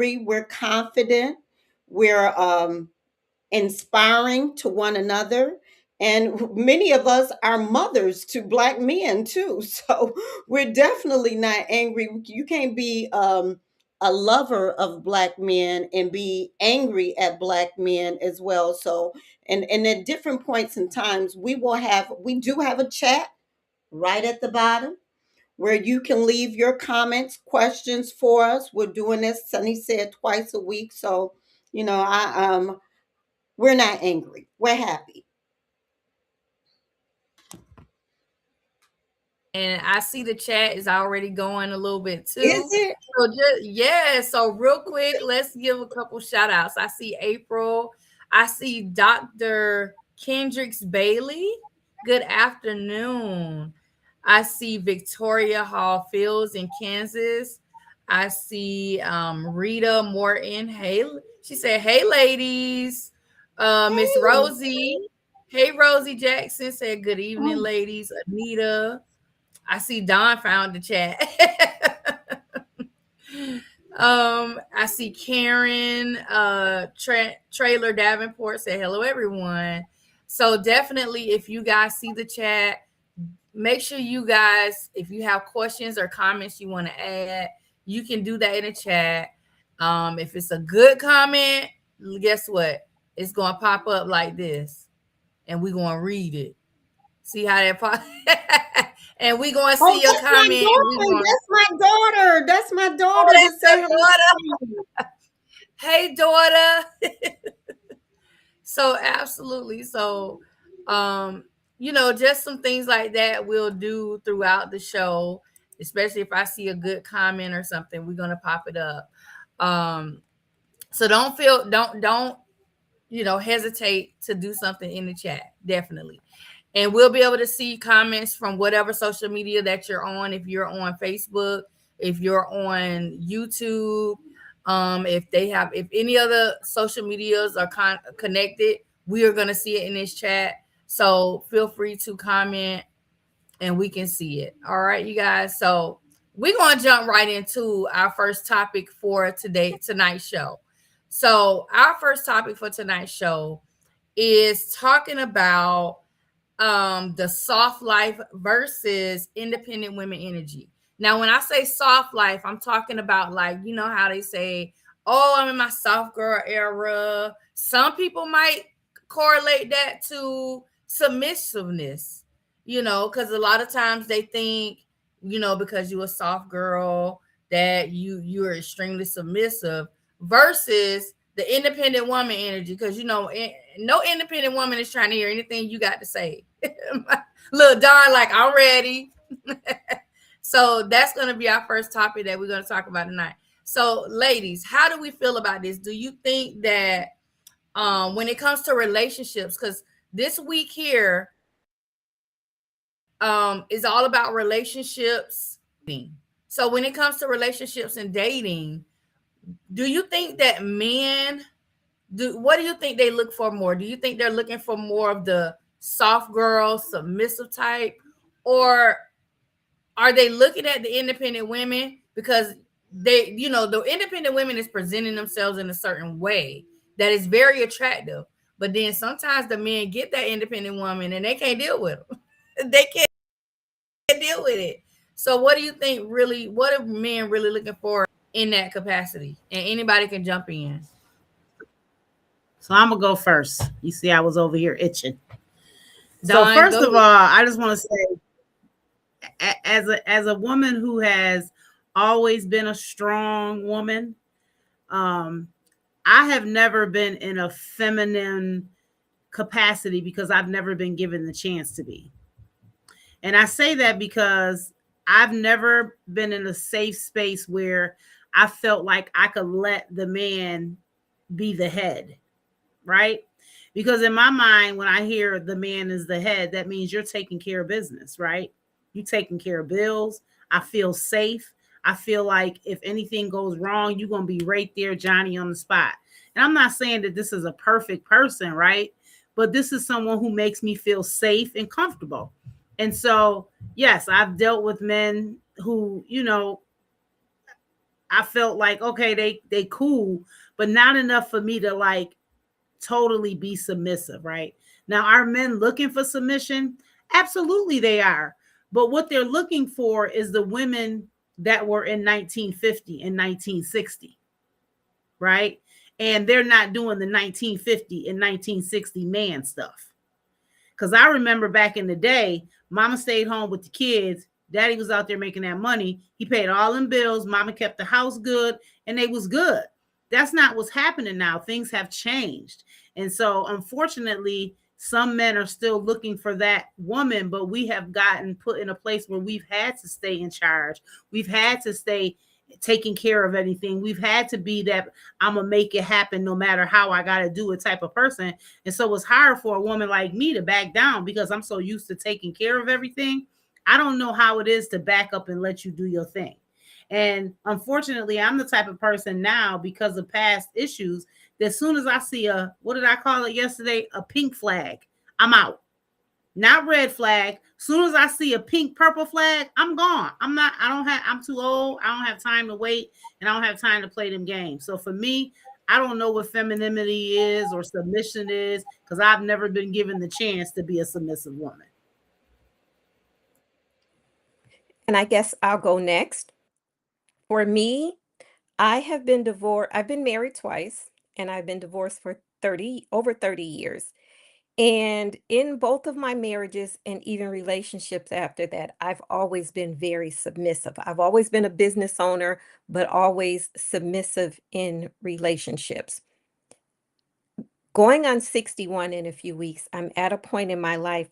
angry, we're confident, we're inspiring to one another. And many of us are mothers to black men too. So we're definitely not angry. You can't be a lover of black men and be angry at black men as well. So, and at different points in times, we do have a chat right at the bottom where you can leave your comments, questions for us. We're doing this, Sunny said, twice a week. So, we're not angry. We're happy. And I see the chat is already going a little bit Is too. it? So just yeah, so real quick, let's give a couple shout outs. I see April. I see Dr. Kendricks Bailey. Good afternoon. I see Victoria Hall Fields in Kansas. I see Rita Morton. Hey, she said, hey ladies. Miss Hey. Rosie. Hey, Rosie Jackson said, good evening, Oh, ladies. Anita. I see Don found the chat. I see Karen Trailer Davenport say hello, everyone. So definitely, if you guys see the chat, make sure you guys, if you have questions or comments you want to add, you can do that in the chat. If it's a good comment, guess what? It's gonna pop up like this, and we're gonna read it. See how that pop? And we gonna oh, see your that's my comment. And we daughter. gonna That's my daughter. That's my oh, daughter to that's say your hello daughter. to you. Hey, daughter. So absolutely. So, um, just some things like that we'll do throughout the show, especially if I see a good comment or something, we're gonna pop it up. Um, so don't hesitate to do something in the chat, definitely. And we'll be able to see comments from whatever social media that you're on. If you're on Facebook, if you're on YouTube, if any other social medias are connected, we are going to see it in this chat. So feel free to comment and we can see it. All right, you guys. So we're going to jump right into our first topic for tonight's show. So our first topic for tonight's show is talking about the soft life versus independent women energy. Now, when I say soft life, I'm talking about, like, you know how they say, oh, I'm in my soft girl era. Some people might correlate that to submissiveness, because a lot of times they think, because you're a soft girl that you're extremely submissive versus the independent woman energy, because no independent woman is trying to hear anything you got to say. Look, Don, like, I'm ready. So that's going to be our first topic that we're going to talk about tonight. So, ladies, how do we feel about this? Do you think that when it comes to relationships, because this week here is all about relationships. So when it comes to relationships and dating, do you think that men what do you think they look for more? Do you think they're looking for more of the soft girl, submissive type, or are they looking at the independent women because the independent women is presenting themselves in a certain way that is very attractive, but then sometimes the men get that independent woman and they can't deal with them. They can't deal with it. So what do you think really? What are men really looking for in that capacity? And anybody can jump in. So I'm gonna go first. You see, I was over here itching. So Don, first go of all, ahead. I just want to say, as a woman who has always been a strong woman, um, I have never been in a feminine capacity because I've never been given the chance to be. And I say that because I've never been in a safe space where I felt like I could let the man be the head, right? Because in my mind, when I hear the man is the head, that means you're taking care of business, right? You taking care of bills. I feel safe. I feel like if anything goes wrong, you're going to be right there, Johnny, on the spot. And I'm not saying that this is a perfect person, right? But this is someone who makes me feel safe and comfortable. And so, yes, I've dealt with men who, I felt like, okay, they cool, but not enough for me to like totally be submissive, right? Now, are men looking for submission? Absolutely, they are. But what they're looking for is the women that were in 1950 and 1960, right? And they're not doing the 1950 and 1960 man stuff. Because I remember back in the day, mama stayed home with the kids. Daddy was out there making that money. He paid all them bills. Mama kept the house good, and they was good. That's not what's happening now. Things have changed. And so, unfortunately, some men are still looking for that woman, but we have gotten put in a place where we've had to stay in charge. We've had to stay taking care of anything. We've had to be that I'm going to make it happen no matter how I got to do it type of person. And so it's hard for a woman like me to back down because I'm so used to taking care of everything. I don't know how it is to back up and let you do your thing. And unfortunately, I'm the type of person now, because of past issues, that as soon as I see a, what did I call it yesterday? A pink flag, I'm out. Not red flag. As soon as I see a pink purple flag, I'm gone. I'm too old. I don't have time to wait, and I don't have time to play them games. So for me, I don't know what femininity is or submission is, because I've never been given the chance to be a submissive woman. And I guess I'll go next. For me, I have been divorced. I've been married twice, and I've been divorced for over 30 years. And in both of my marriages and even relationships after that, I've always been very submissive. I've always been a business owner, but always submissive in relationships. Going on 61 in a few weeks, I'm at a point in my life,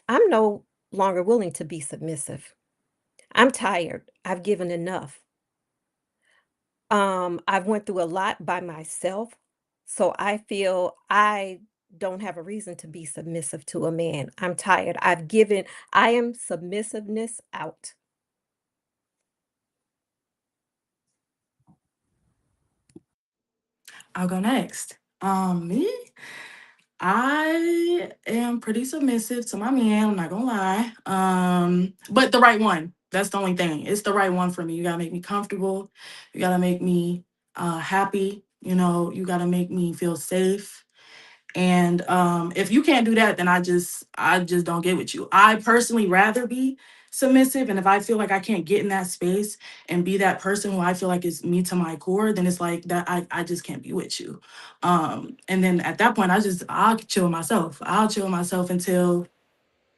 I'm no longer willing to be submissive. I'm tired. I've given enough. I've went through a lot by myself, so I feel I don't have a reason to be submissive to a man. I'm tired. I am submissiveness out. I'll go next. Me, I am pretty submissive to my man, I'm not gonna lie. But the right one. That's the only thing. It's the right one for me. You gotta make me comfortable. You gotta make me happy. You gotta make me feel safe. And if you can't do that, then I just don't get with you. I personally rather be submissive. And if I feel like I can't get in that space and be that person who I feel like is me to my core, then it's like that I just can't be with you. And then at that point, I'll chill myself. I'll chill myself until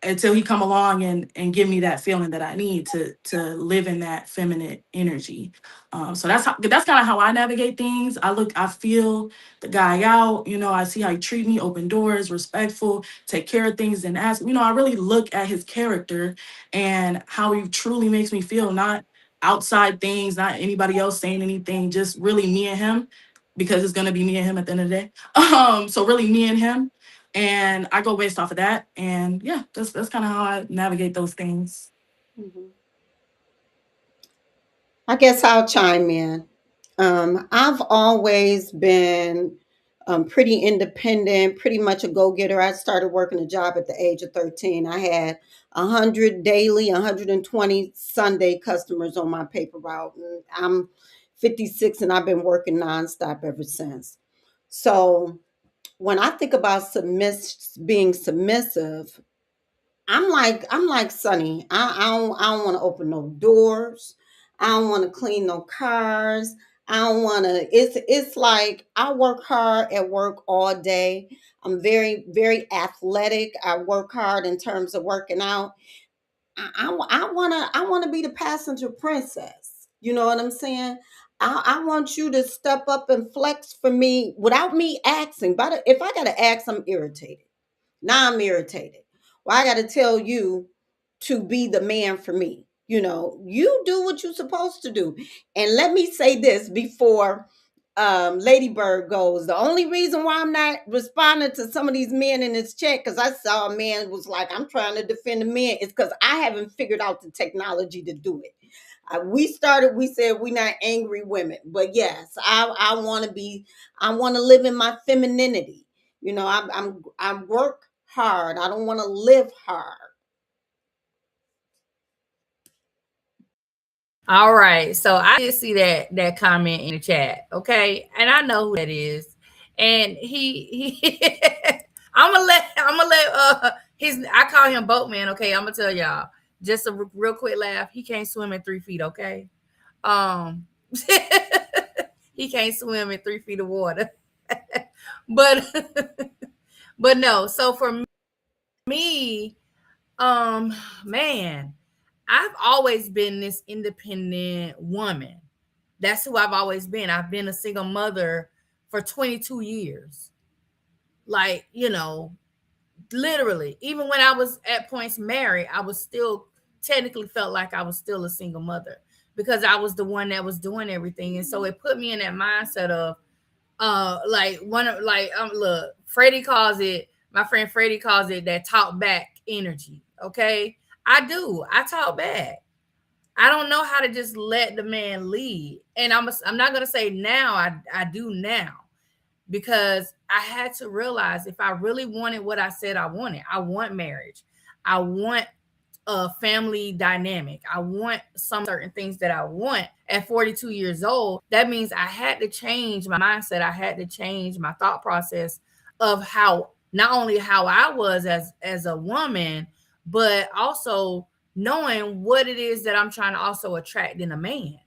he come along and give me that feeling that I need to live in that feminine energy. So that's kind of how I navigate things. I feel the guy out, I see how he treat me, open doors, respectful, take care of things and ask, I really look at his character and how he truly makes me feel, not outside things, not anybody else saying anything, just really me and him, because it's gonna be me and him at the end of the day. So really me and him, and I go based off of that. And yeah, that's kind of how I navigate those things. Mhm. I guess I'll chime in. I've always been pretty independent, pretty much a go getter. I started working a job at the age of 13. I had 100 daily, 120 Sunday customers on my paper route. And I'm 56 and I've been working nonstop ever since. So when I think about being submissive, I'm like Sunny. I don't want to open no doors. I don't want to clean no cars. I don't want to. It's like I work hard at work all day. I'm very very athletic. I work hard in terms of working out. I wanna be the passenger princess. You know what I'm saying? I want you to step up and flex for me without me asking. But if I gotta ask, I'm irritated. Now I'm irritated. Well, I got to tell you to be the man for me. You do what you're supposed to do. And let me say this before Lady Bird goes. The only reason why I'm not responding to some of these men in this chat, because I saw a man was like, I'm trying to defend the men, is because I haven't figured out the technology to do it. We said we're not angry women, but yes, I want to be, I want to live in my femininity. I work hard. I don't want to live hard. All right. So I did see that comment in the chat. Okay. And I know who that is. And he I'm gonna let his I call him Boatman. Okay. I'm gonna tell y'all just a real quick laugh. He can't swim in 3 feet. Okay. Um he can't swim in 3 feet of water. but but no. So for me, man, I've always been this independent woman. That's who I've always been. I've been a single mother for 22 years. Like, literally, even when I was at points married, I was still technically felt like I was still a single mother because I was the one that was doing everything. And so it put me in that mindset of look, my friend Freddie calls it that talk back energy. Okay. I talk back. I don't know how to just let the man lead. And I'm not going to say now, I do now, because I had to realize if I really wanted what I said I wanted, I want marriage. I want a family dynamic. I want some certain things that I want at 42 years old. That means I had to change my mindset. I had to change my thought process of how, not only how I was as a woman, but also knowing what it is that I'm trying to also attract in a man.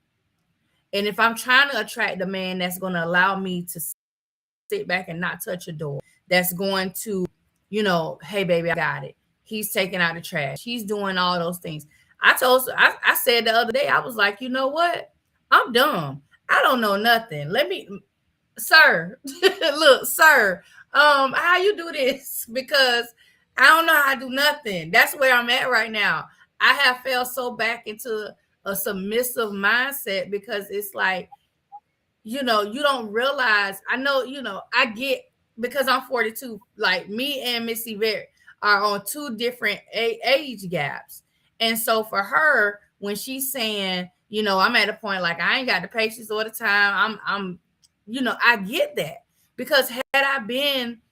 And if I'm trying to attract the man that's going to allow me to sit back and not touch a door, that's going to, hey baby, I got it. He's taking out the trash. He's doing all those things. I said the other day, I was like, you know what? I'm dumb. I don't know nothing. Sir, look, sir, how you do this? Because I don't know how to do nothing. That's where I'm at right now. I have fell so back into a submissive mindset because it's like, you don't realize, I know, I get, because I'm 42, like me and Miss Yvette are on 2 different age gaps. And so for her, when she's saying, I'm at a point like I ain't got the patience all the time, I'm I get that, because had I been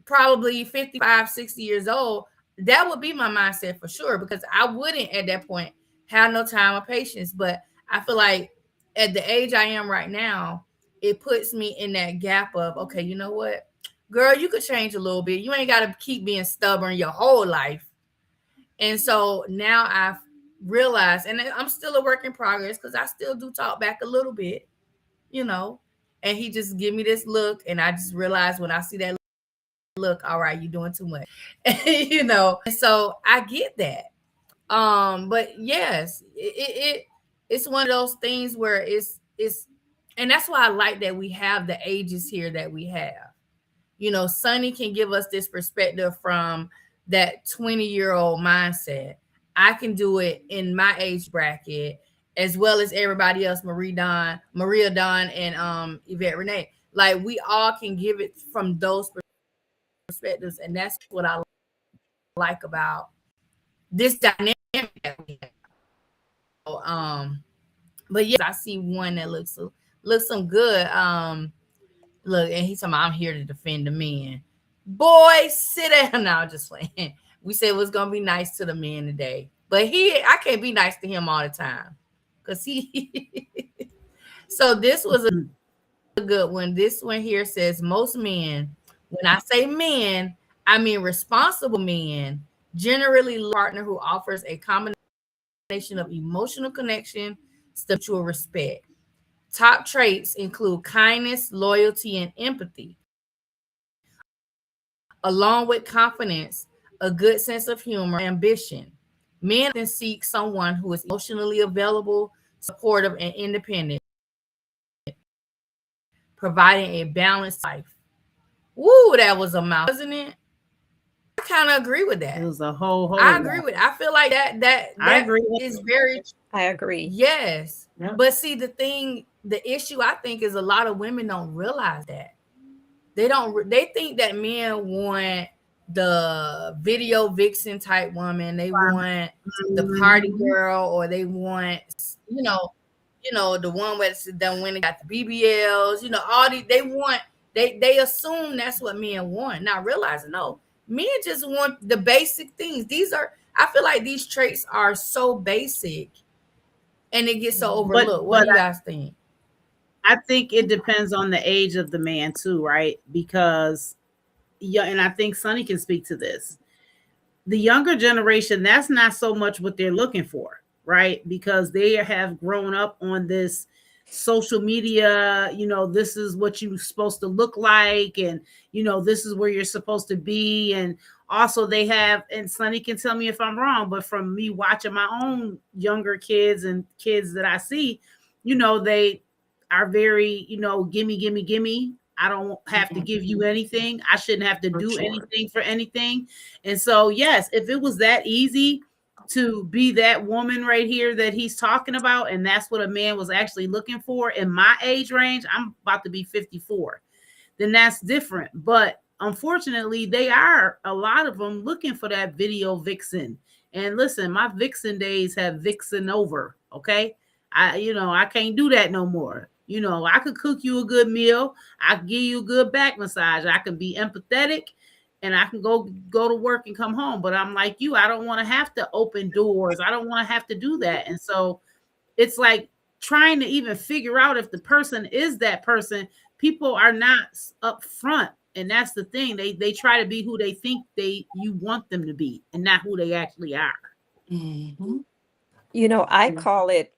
probably 55, 60 years old, that would be my mindset for sure, because I wouldn't at that point have no time or patience. But I feel like at the age I am right now, it puts me in that gap of, okay, you know what, girl, you could change a little bit. You ain't got to keep being stubborn your whole life. And so now I've realized, and I'm still a work in progress because I still do talk back a little bit, and he just give me this look. And I just realized when I see that look, all right, you're doing too much, and so I get that. But yes, it's one of those things where it's, and that's why I like that we have the ages here that we have. Sonny can give us this perspective from that 20-year-old mindset. I can do it in my age bracket as well as everybody else, Maria Dawn, and Yvette Renee. Like, we all can give it from those perspectives, and that's what I like about this dynamic that we have. So, but yes, I see one that looks some good. Look, and he's talking about, I'm here to defend the men. Boy, sit down. No, just playing. We said it was gonna be nice to the men today, but I can't be nice to him all the time, because he. So this was a good one. This one here says, most men, when I say men, I mean responsible men, generally a partner who offers a combination of emotional connection, mutual respect. Top traits include kindness, loyalty, and empathy, along with confidence, a good sense of humor, ambition. Men then seek someone who is emotionally available, supportive, and independent, providing a balanced life. Woo, that was a mouth, wasn't it? I kind of agree with that. It was a whole I agree with it. I feel like that I agree is very. I agree. Yes. Yeah. But see, the issue I think is a lot of women don't realize that. They think that men want the video vixen type woman. They want the party girl, or they want, the one that's done when they got the BBLs, all these, they assume that's what men want. Not realizing, no, men just want the basic things. I feel like these traits are so basic and it gets so But overlooked. What but do you guys think? I think it depends on the age of the man too, right? Because yeah, and I think Sonny can speak to this. The younger generation, that's not so much what they're looking for, right? Because they have grown up on this social media, this is what you're supposed to look like, and this is where you're supposed to be. And also they have, and Sonny can tell me if I'm wrong, but from me watching my own younger kids and kids that I see, they are very, gimme, gimme, gimme. I don't have to give you anything. I shouldn't have to For do sure. anything for anything. And so, yes, if it was that easy to be that woman right here that he's talking about, and that's what a man was actually looking for in my age range, I'm about to be 54, then that's different. But unfortunately, they are, a lot of them, looking for that video vixen. And listen, my vixen days have vixen over. Okay. I can't do that no more. I could cook you a good meal. I can give you a good back massage. I can be empathetic, and I can go to work and come home. But I'm like you, I don't want to have to open doors. I don't want to have to do that. And so it's like trying to even figure out if the person is that person. People are not up front, and that's the thing. They try to be who they think you want them to be, and not who they actually are. Mm-hmm. I call it,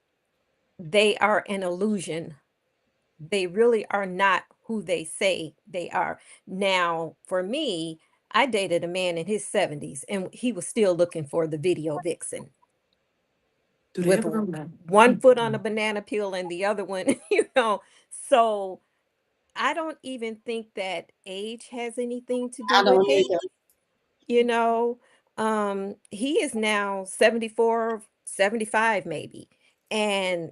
they are an illusion. They really are not who they say they are. Now, for me, I dated a man in his 70s and he was still looking for the video vixen Do they with ever go back? one foot on a banana peel and the other one, So I don't even think that age has anything to do I with don't it. either. You know, he is now 74, 75 maybe. And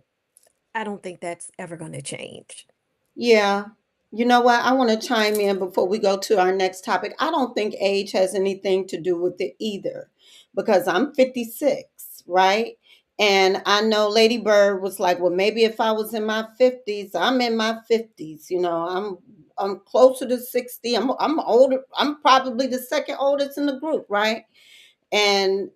I don't think that's ever going to change. Yeah. You know what? I want to chime in before we go to our next topic. I don't think age has anything to do with it either because I'm 56, right? And I know Lady Bird was like, well, maybe if I was in my 50s, I'm in my 50s, I'm closer to 60. I'm older. I'm probably the second oldest in the group, right? And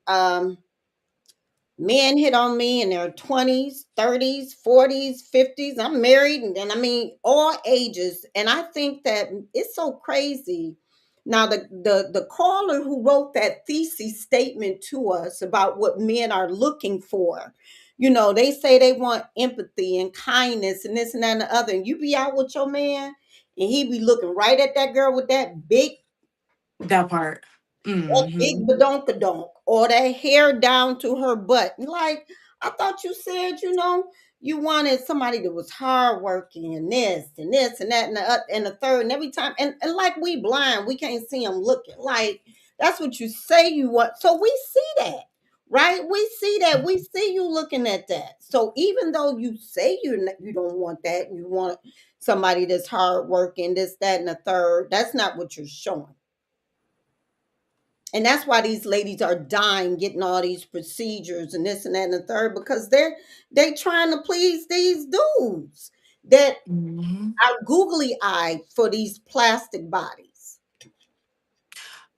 men hit on me in their 20s, 30s, 40s, 50s. I'm married, and I mean all ages. And I think that it's so crazy. Now the caller who wrote that thesis statement to us about what men are looking for, they say they want empathy and kindness and this and that and the other. And you be out with your man and he be looking right at that girl with That part. that big Mm-hmm. badonkadonk or that hair down to her butt. Like, I thought you said, you wanted somebody that was hardworking and this and this and that and and the third. And every time, and like we blind, we can't see them looking. Like, that's what you say you want. So we see that, right? We see that. We see you looking at that. So even though you say you don't want that, you want somebody that's hardworking, this, that, and the third, that's not what you're showing. And that's why these ladies are dying, getting all these procedures and this and that and the third, because they trying to please these dudes that Mm-hmm. are googly eyed for these plastic bodies.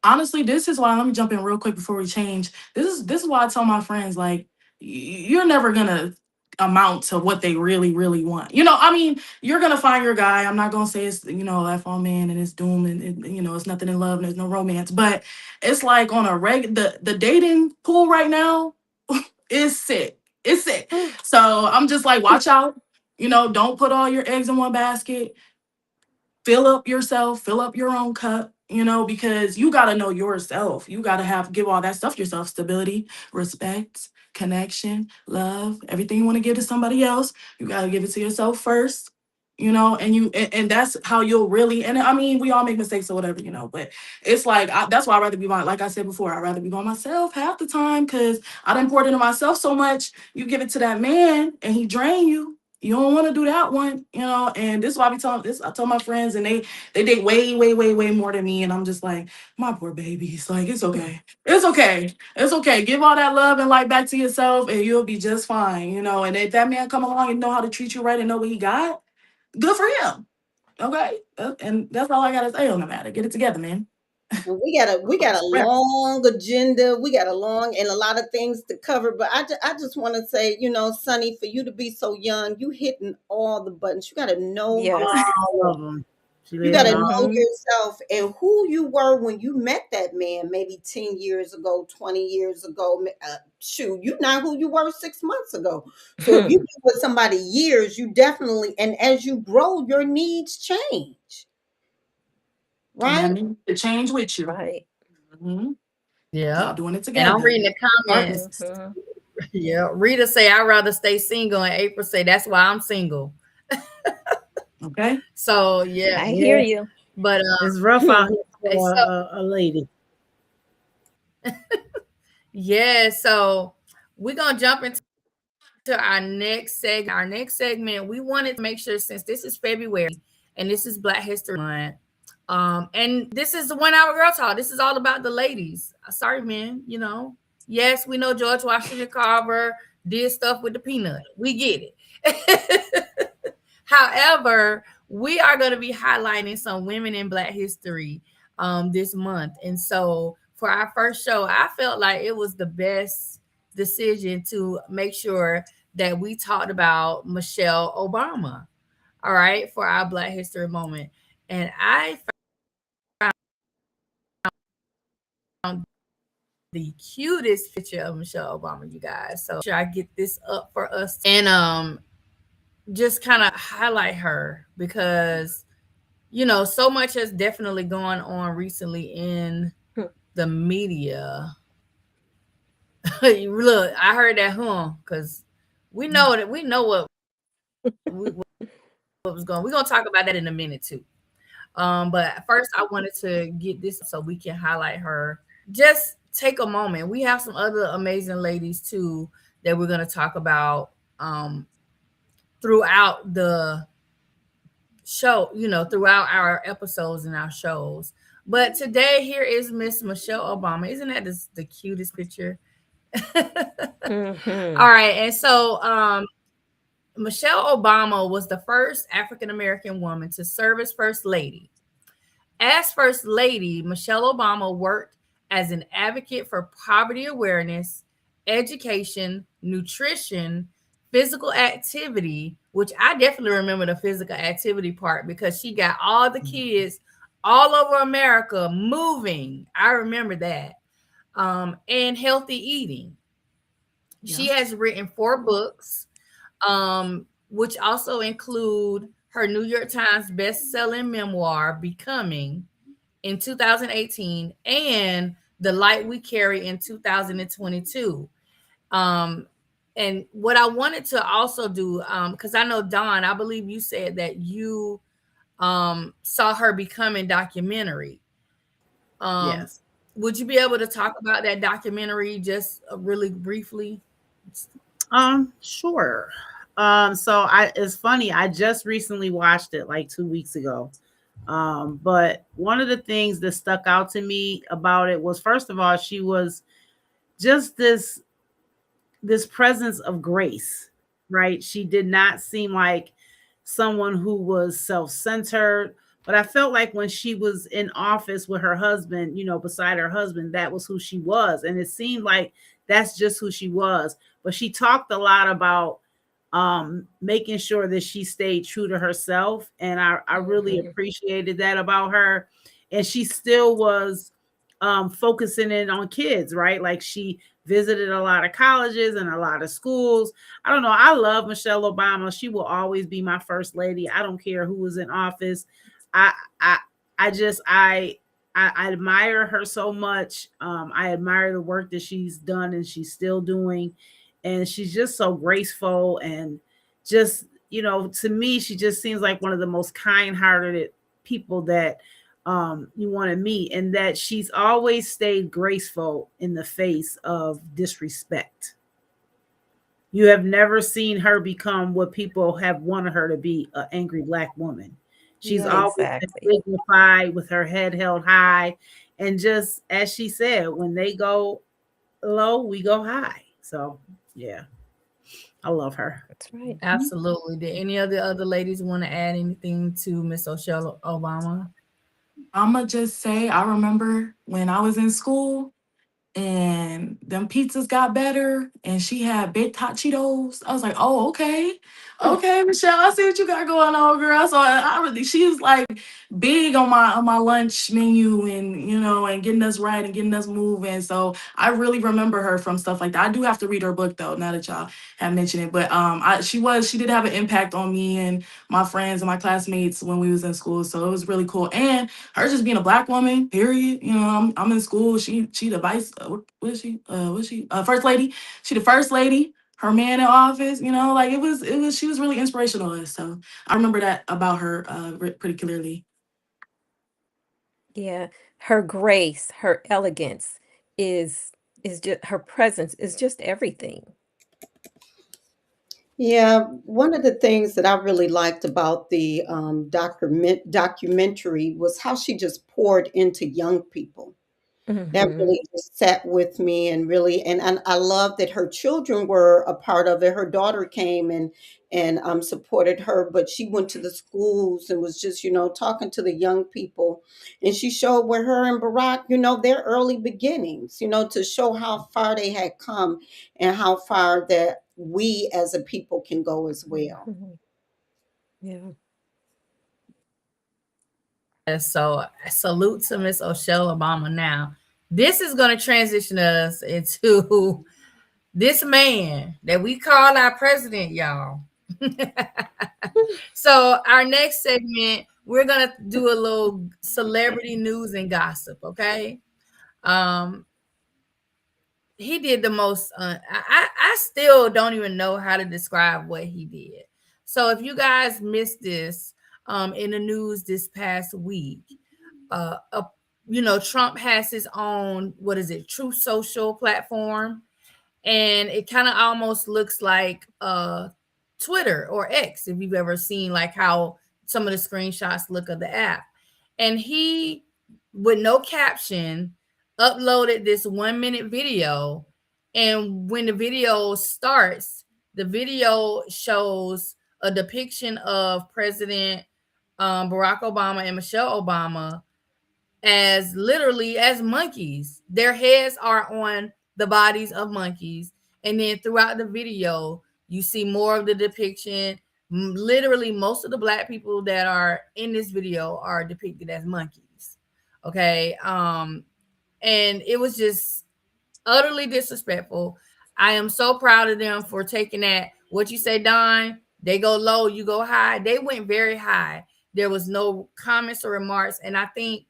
Honestly, this is why, let me jump in real quick before we change. This is why I tell my friends, like, you're never gonna amount to what they really, really want. I mean, you're gonna find your guy. I'm not gonna say it's, F all man and it's doom and it's nothing in love and there's no romance. But it's like on a the dating pool right now is sick. It's sick. So I'm just like, watch out. Don't put all your eggs in one basket. Fill up yourself, fill up your own cup, because you got to know yourself. You got to give all that stuff yourself: stability, respect, connection, love, everything you want to give to somebody else. You got to give it to yourself first. And that's how you'll really, and I mean, we all make mistakes or whatever, but it's like, that's why I'd rather be by, like I said before, I'd rather be by myself half the time, because I done poured into myself so much. You give it to that man and he drain you. You don't want to do that one, and this is why I tell my friends, and they date way, way, way, way more than me. And I'm just like, my poor babies. Like, it's okay. It's okay. It's okay. Give all that love and light back to yourself and you'll be just fine, and if that man come along and know how to treat you right and know what he got, good for him. Okay. And that's all I gotta say on the matter. Get it together, man. And we got a long agenda. We got a long and a lot of things to cover. But I just want to say, Sonny, for you to be so young, you hitting all the buttons. You got to know Yes. All of them. You got to know Mhm. yourself and who you were when you met that man, maybe 10 years ago, 20 years ago. Shoot, you're not who you were 6 months ago. So if you been with somebody years, you definitely, and as you grow, your needs change, And that right? means to change with you. Right. Mhm. Yeah. Y'all doing it And I'm together. reading the comments. Mhm. Yeah. Rita say, I'd rather stay single. And April say, that's why I'm single. Okay. So, yeah. I hear you. But, It's rough out here so, for a lady. yeah. So we're going to jump into our next segment. Our next segment, we wanted to make sure, since this is February and this is Black History Month, and this is the 1 hour girl talk. This is all about the ladies. Sorry, men, Yes, we know George Washington Carver did stuff with the peanut. We get it. However, we are going to be highlighting some women in Black history this month. And so for our first show, I felt like it was the best decision to make sure that we talked about Michelle Obama, all right, for our Black History moment. And I found the cutest picture of Michelle Obama, you guys. So should I get this up for us and just kind of highlight her because so much has definitely gone on recently in the media. Look, I heard that because we know what was going. We're gonna talk about that in a minute too. But first I wanted to get this so we can highlight her. Just take a moment. We have some other amazing ladies too that we're gonna talk about throughout the show, throughout our episodes and our shows. But today here is Miss Michelle Obama. Isn't that the cutest picture? Mhm. All right. And so Michelle Obama was the first African American woman to serve as First Lady. As First Lady, Michelle Obama worked as an advocate for poverty awareness, education, nutrition, physical activity, which I definitely remember the physical activity part because she got all the kids all over America moving. I remember that. And healthy eating. She has written 4 books, which also include her New York Times best-selling memoir, Becoming, in 2018, and The Light We Carry in 2022. And what I wanted to also do, because I know Dawn, I believe you said that you saw her Becoming documentary. Yes. Would you be able to talk about that documentary just really briefly? Sure. So it's funny, I just recently watched it like 2 weeks ago. But one of the things that stuck out to me about it was, first of all, she was just this presence of grace, right? She did not seem like someone who was self-centered, but I felt like when she was in office with her husband, beside her husband, that was who she was. And it seemed like that's just who she was. But she talked a lot about making sure that she stayed true to herself. And I really appreciated that about her. And she still was focusing in on kids, right? Like she visited a lot of colleges and a lot of schools. I don't know. I love Michelle Obama. She will always be my first lady. I don't care who was in office. I I I just I admire her so much. I admire the work that she's done and she's still doing. And she's just so graceful and just, to me, she just seems like one of the most kind-hearted people that you want to meet, and that she's always stayed graceful in the face of disrespect. You have never seen her become what people have wanted her to be, an angry Black woman. She's Yeah. always been Exactly. dignified with her head held high. And just as she said, when they go low, we go high. So, yeah, I love her. That's right. Absolutely. Did any of the other ladies want to add anything to Miss Michelle Obama? I'ma just say I remember when I was in school and them pizzas got better and she had baked hot Cheetos. I was like, oh, okay. Okay, Michelle, I see what you got going on, girl. So I really, she was like big on my lunch menu and and getting us right and getting us moving. So I really remember her from stuff like that. I do have to read her book though, now that y'all have mentioned it. But she did have an impact on me and my friends and my classmates when we was in school. So it was really cool. And her just being a black woman, period. I'm in school. She the vice. What is she? First lady. She the first lady. Her man in office. Like it was. She was really inspirational to us. So I remember that about her pretty clearly. Yeah, her grace, her elegance is just her presence is just everything. Yeah, one of the things that I really liked about the documentary was how she just poured into young people. That Hmm. really just sat with me and really and I love that her children were a part of it. Her daughter came and supported her, but she went to the schools and was just, talking to the young people. And she showed where her and Barack, their early beginnings, to show how far they had come and how far that we as a people can go as well. Hmm. Yeah. So salute to Miss Michelle Obama. Now, this is going to transition us into this man that we call our president, y'all. So our next segment, we're gonna do a little celebrity news and gossip. Okay. Um, he did the most. I still don't even know how to describe what he did. So if you guys missed this, in the news this past week, uh, uh Trump has his own, what is it, True Social platform, and it kind of almost looks like Twitter or X, if you've ever seen like how some of the screenshots look of the app. And he, with no caption, uploaded this 1 minute video. And when the video starts, the video shows a depiction of President Barack Obama and Michelle Obama as literally as monkeys. Their heads are on the bodies of monkeys. And then throughout the video, you see more of the depiction. Literally, most of the black people that are in this video are depicted as monkeys. Okay. And it was just utterly disrespectful. I am so proud of them for taking that. What you say, Don? They go low, you go high. They went very high. There was no comments or remarks. And I think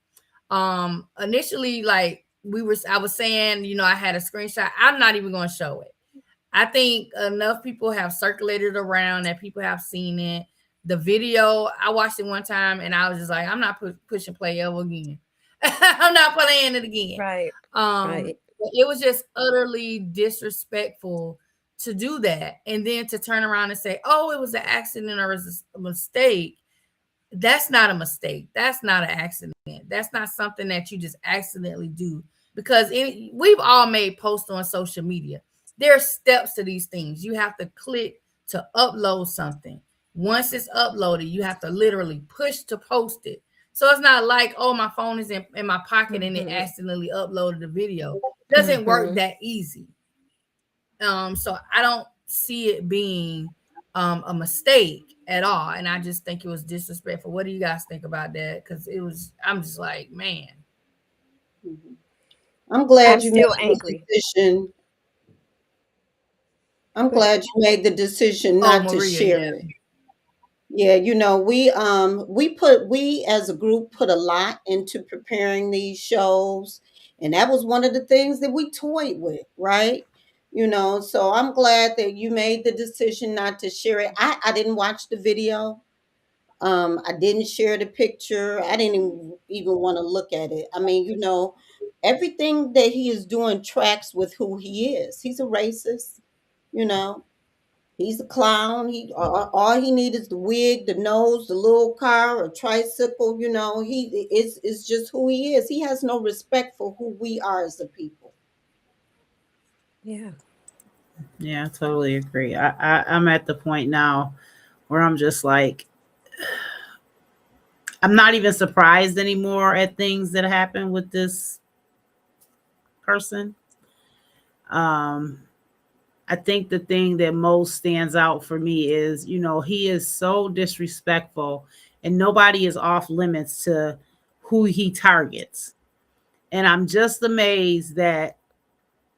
initially, like I was saying, I had a screenshot. I'm not even going to show it. I think enough people have circulated around that people have seen it. The video, I watched it one time and I was just like, I'm not pushing play ever again. I'm not playing it again. Right. um Right. it was just utterly disrespectful to do that, and then to turn around and say, oh, it was an accident or it was a mistake. That's not a mistake. That's not an accident. That's not something that you just accidentally do, because we've all made posts on social media. There are steps to these things. You have to click to upload something. Once it's uploaded, you have to literally push to post it. So it's not like, oh, my phone is in my pocket and it Hmm. accidentally uploaded the video. It doesn't work Hmm. that easy. So I don't see it being a mistake at all. And I just think it was disrespectful. What do you guys think about that? Because I'm just like, man. Mhm. I'm I'm glad you still made the angry. decision. I'm Go ahead. glad you made the decision Oh, not to Maria, share yeah. it. Yeah, we as a group put a lot into preparing these shows, and that was one of the things that we toyed with, right? So I'm glad that you made the decision not to share it. I didn't watch the video. I didn't share the picture. I didn't even want to look at it. I mean, everything that he is doing tracks with who he is. He's a racist, you know. He's a clown. All he needs is the wig, the nose, the little car, a tricycle. He is just who he is. He has no respect for who we are as a people. Yeah. Yeah, I totally agree. I'm at the point now where I'm just like, I'm not even surprised anymore at things that happen with this person. Um, I think the thing that most stands out for me is, he is so disrespectful and nobody is off limits to who he targets. And I'm just amazed that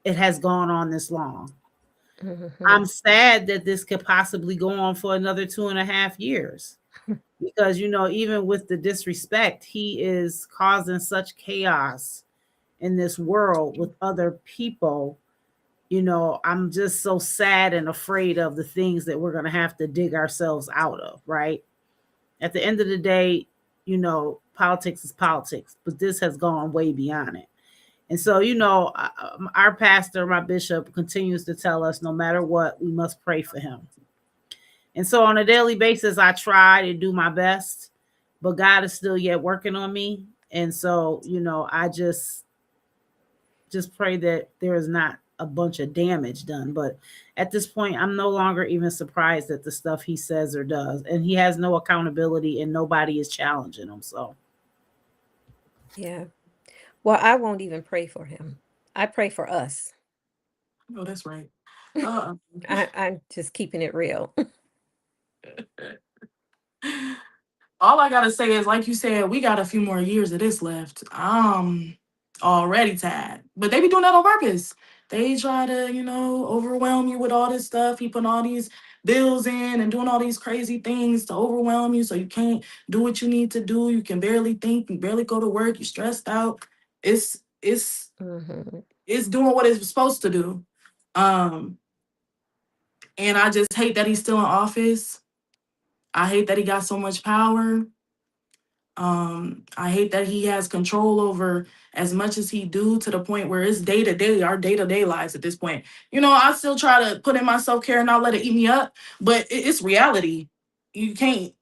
it has gone on this long. I'm sad that this could possibly go on for another 2.5 years because, even with the disrespect, he is causing such chaos in this world with other people. I'm just so sad and afraid of the things that we're going to have to dig ourselves out of, right? At the end of the day, politics is politics, but this has gone way beyond it. And so, our pastor, my bishop, continues to tell us no matter what, we must pray for him. And so on a daily basis, I try to do my best, but God is still yet working on me. And so, I just pray that there is not a bunch of damage done. But at this point, I'm no longer even surprised at the stuff he says or does. And he has no accountability and nobody is challenging him. So, Yeah. Well, I won't even pray for him. I pray for us. Oh, that's right. I'm just keeping it real. All I gotta say is, like you said, we got a few more years of this left. I'm already tired, but they be doing that on purpose. They try to, overwhelm you with all this stuff. He putting all these bills in and doing all these crazy things to overwhelm you, so you can't do what you need to do. You can barely think. You barely go to work. You're stressed out. It's Mhm. it's doing what it's supposed to do. Um, and I just hate that he's still in office. I hate that he got so much power. I hate that he has control over as much as he do, to the point where it's day to day, our day to day lives at this point. I still try to put in my self care and not let it eat me up, but it's reality. You can't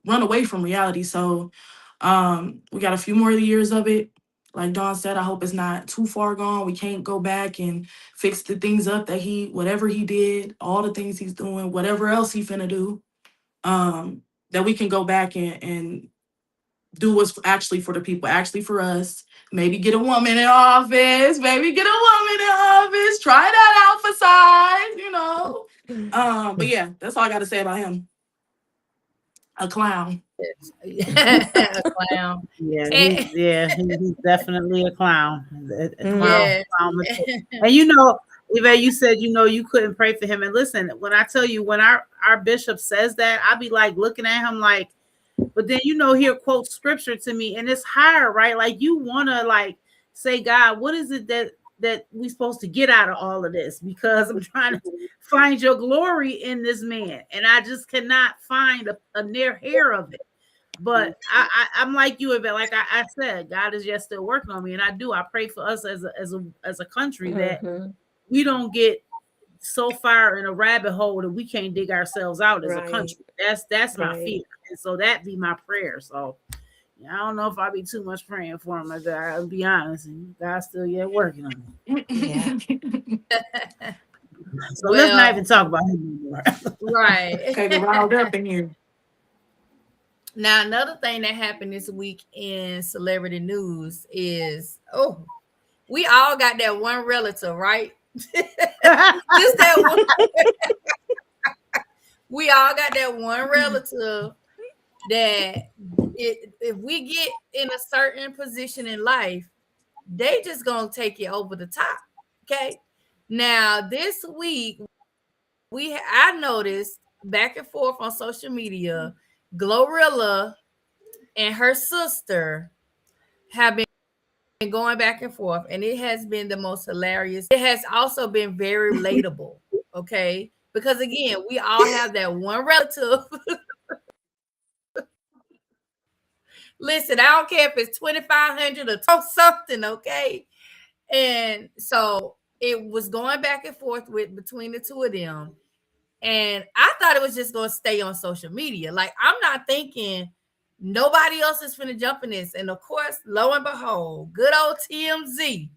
run away from reality. So, we got a few more years of it. Like Dawn said, I hope it's not too far gone. We can't go back and fix the things up that whatever he did, all the things he's doing, whatever else he finna do. That we can go back and do what's actually for the people, actually for us. Maybe get a woman in office. Maybe get a woman in office. Try that out for size. But yeah, that's all I got to say about him. A clown. A clown. yeah, And- he's definitely a clown. A clown, Yes. clown. And Yvette, you said you couldn't pray for him. And listen, when I tell you, when our bishop says that, I'll be like looking at him like, but then he'll quote scripture to me, and it's hard, right? Like you want to like say, God, what is it that we supposed to get out of all of this? Because I'm trying to find your glory in this man, and I just cannot find a near hair of it. But I'm like you, Yvette. Like I said, God is just still working on me, and I pray for us as a country that we don't get so far in a rabbit hole that we can't dig ourselves out as a country. That's my fear, and so that be my prayer. So I don't know if I'll be too much praying for him. I'll be honest, and God's still yet working on me. Yeah. So let's not even talk about him anymore. Right. Okay, get riled up in here. Now, another thing that happened this week in celebrity news is, we all got that one relative, right? Just that one. We all got that one relative that if we get in a certain position in life, they just gonna take it over the top. Okay. Now, this week, I noticed back and forth on social media, Glorilla and her sister have been going back and forth, and it has been the most hilarious. It has also been very relatable, okay? Because again, we all have that one relative. Listen, I don't care if it's 2,500 or something, okay? And so it was going back and forth between the two of them. And I thought it was just going to stay on social media. Like, I'm not thinking nobody else is finna jump in this. And of course, lo and behold, good old TMZ,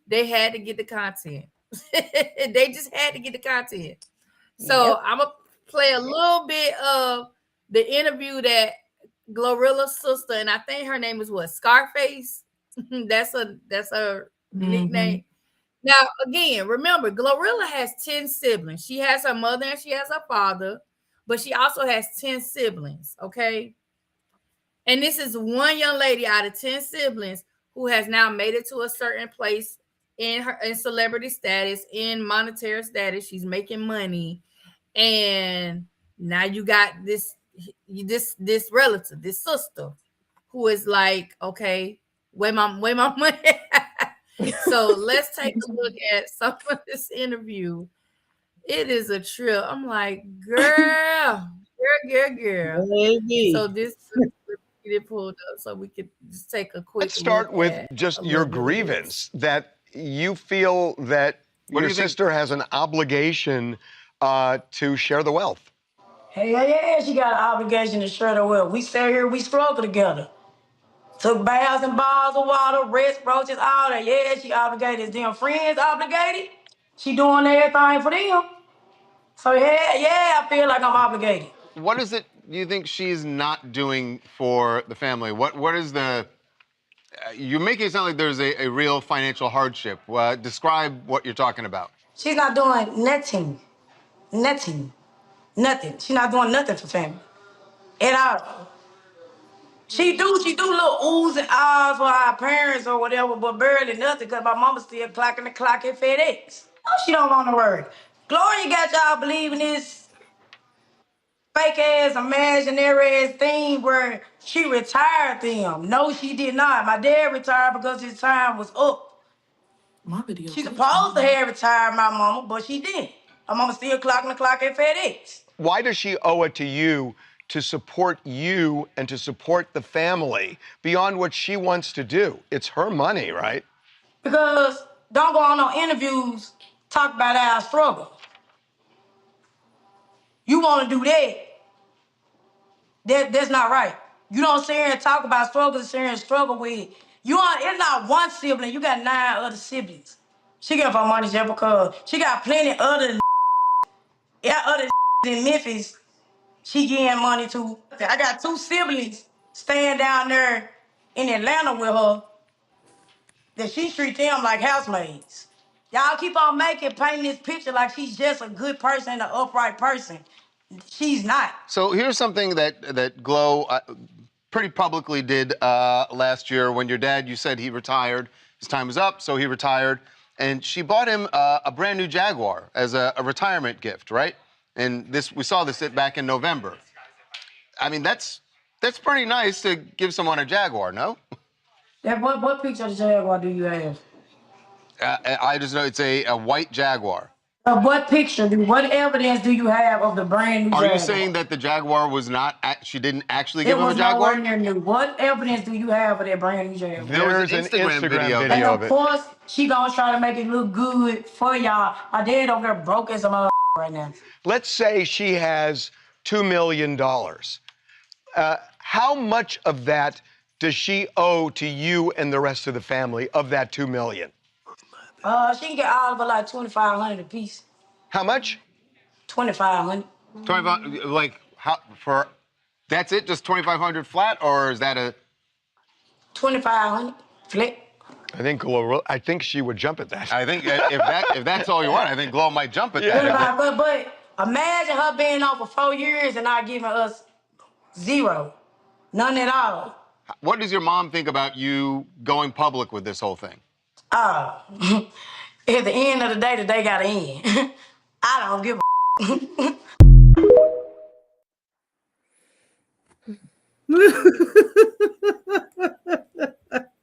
they had to get the content. They just had to get the content. So I'm going to play a little bit of the interview that Glorilla's sister, and I think her name is what, Scarface. that's her nickname. Now, again, remember, Glorilla has 10 siblings. She has her mother and she has her father, but she also has 10 siblings. Okay. And this is one young lady out of 10 siblings who has now made it to a certain place in celebrity status, in monetary status. She's making money. And now you got this relative, this sister, who is like, okay, where my money? So let's take a look at some of this interview. It is a trip. I'm like, girl. Baby. So this get it pulled up so we could just take a quick. Let's start with just your grievance that you feel that your sister has an obligation to share the wealth. Hey, yeah, she got an obligation to share the wealth. We stay here, we struggle together. Took baths and bottles of water, rest, roaches, all that. Yeah, she obligated. Is them friends obligated? She doing everything for them. So yeah, I feel like I'm obligated. What is it you think she's not doing for the family? What is the... you're making it sound like there's a real financial hardship. Describe what you're talking about. She's not doing nothing. Nothing. She's not doing nothing for family. At all. She do little oohs and ahs for our parents or whatever, but barely nothing, because my mama still clocking the clock at FedEx. No, she don't want to work. Gloria got y'all believing this fake ass, imaginary ass thing where she retired them. No, she did not. My dad retired because his time was up. My video. She supposed to have retired my mama, but she didn't. My mama still clocking the clock at FedEx. Why does she owe it to you to support you and to support the family beyond what she wants to do? It's her money, right? Because don't go on no interviews, talk about our struggle. You want to do that, that's not right. You don't sit here and talk about struggle, sit here and struggle with. It's not one sibling, you got 9 other siblings. She get her money just because she got plenty other in Memphis she getting money to. I got 2 siblings staying down there in Atlanta with her that she treat them like housemaids. Y'all keep on painting this picture like she's just a good person, an upright person. She's not. So here's something that Glow pretty publicly did last year when your dad, you said he retired. His time was up, so he retired. And she bought him a brand new Jaguar as a retirement gift, right? And we saw this back in November. I mean, that's pretty nice to give someone a Jaguar, no? What picture of the Jaguar do you have? I just know it's a white Jaguar. What evidence do you have of the brand new Jaguar? Are you saying that the Jaguar was not, she didn't actually give him a It was Jaguar? nowhere near new. What evidence do you have of that brand new Jaguar? There's an Instagram video And of of it. course, she gonna try to make it look good for y'all. My dad over there broke as a mother right now. Let's say she has $2 million. How much of that does she owe to you and the rest of the family of that $2 million? She can get all of her like $2,500 a piece. How much? $2,500. 25, like, that's it, just 2,500 flat, or is that a... $2,500 flat. I think she would jump at that. I think if that's all you want, I think Glow might jump at that. But imagine her being on for 4 years and not giving us zero. None at all. What does your mom think about you going public with this whole thing? At the end of the day gotta end. I don't give a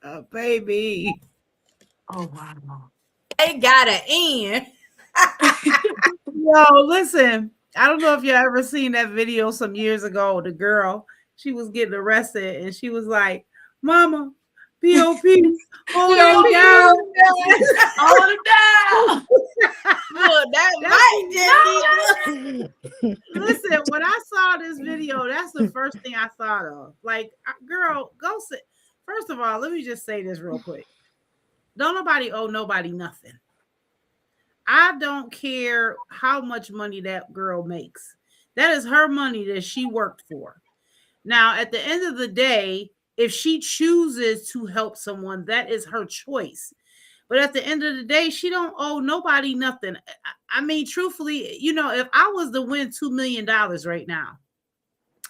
Oh, baby. Oh wow. They gotta end. Yo, listen. I don't know if you ever seen that video some years ago. The girl, she was getting arrested and she was like, "Mama, POP, hold it down, hold it down." Look, that might just be. Listen, when I saw this video, that's the first thing I thought of. Like, girl, go sit. First of all, let me just say this real quick. Don't nobody owe nobody nothing. I don't care how much money that girl makes. That is her money that she worked for. Now, at the end of the day, if she chooses to help someone, that is her choice. But at the end of the day, she don't owe nobody nothing. I mean, truthfully, you know, if I was to win $2 million right now,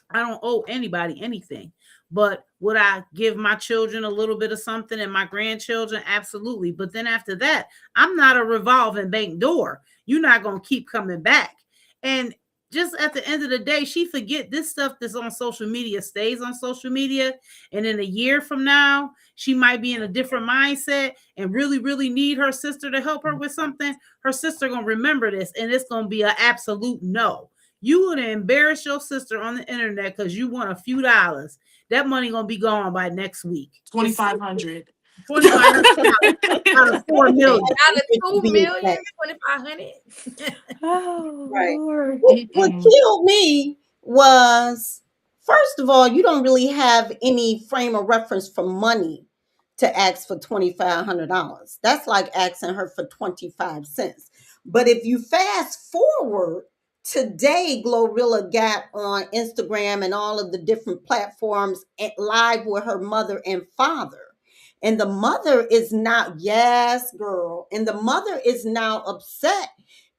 I don't owe anybody anything. But would I give my children a little bit of something and my grandchildren? Absolutely. But then after that, I'm not a revolving bank door. You're not going to keep coming back. And just at the end of the day, she forget this stuff that's on social media stays on social media. And in a year from now, she might be in a different mindset and really, really need her sister to help her with something. Her sister going to remember this, and it's going to be an absolute no. You would embarrass your sister on the internet because you want a few dollars. That money gonna be gone by next week. 2,500. 2,500 out of 4 million. Out of 2 million, 2,500. Oh, Right. Lord. What killed me was, first of all, you don't really have any frame of reference for money to ask for $2,500. That's like asking her for 25 cents. But if you fast forward, today Glorilla got on Instagram and all of the different platforms live with her mother and father. And the mother is now, yes, girl. And the mother is now upset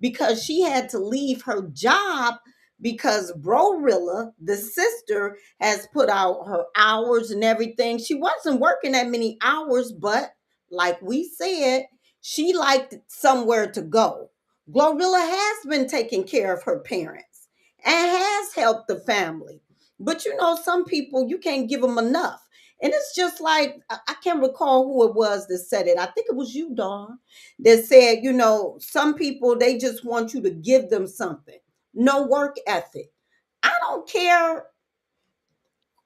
because she had to leave her job because Brorilla, the sister, has put out her hours and everything. She wasn't working that many hours, but like we said, she liked somewhere to go. Glorilla has been taking care of her parents and has helped the family. But you know, some people, you can't give them enough. And it's just like, I can't recall who it was that said it. I think it was you, Dawn, that said, you know, some people, they just want you to give them something. No work ethic. I don't care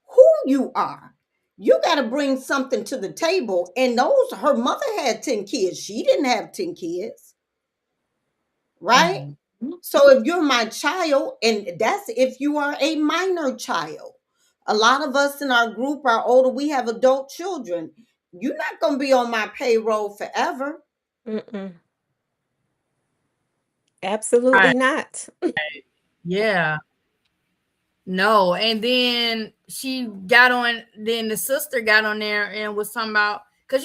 who you are. You got to bring something to the table. And her mother had 10 kids. She didn't have 10 kids. Right? Mhm. So if you're my child, and that's if you are a minor child, a lot of us in our group are older, we have adult children. You're not going to be on my payroll forever. Mm-mm. Absolutely Right. not. Yeah. No. And then then the sister got on there and was talking about, because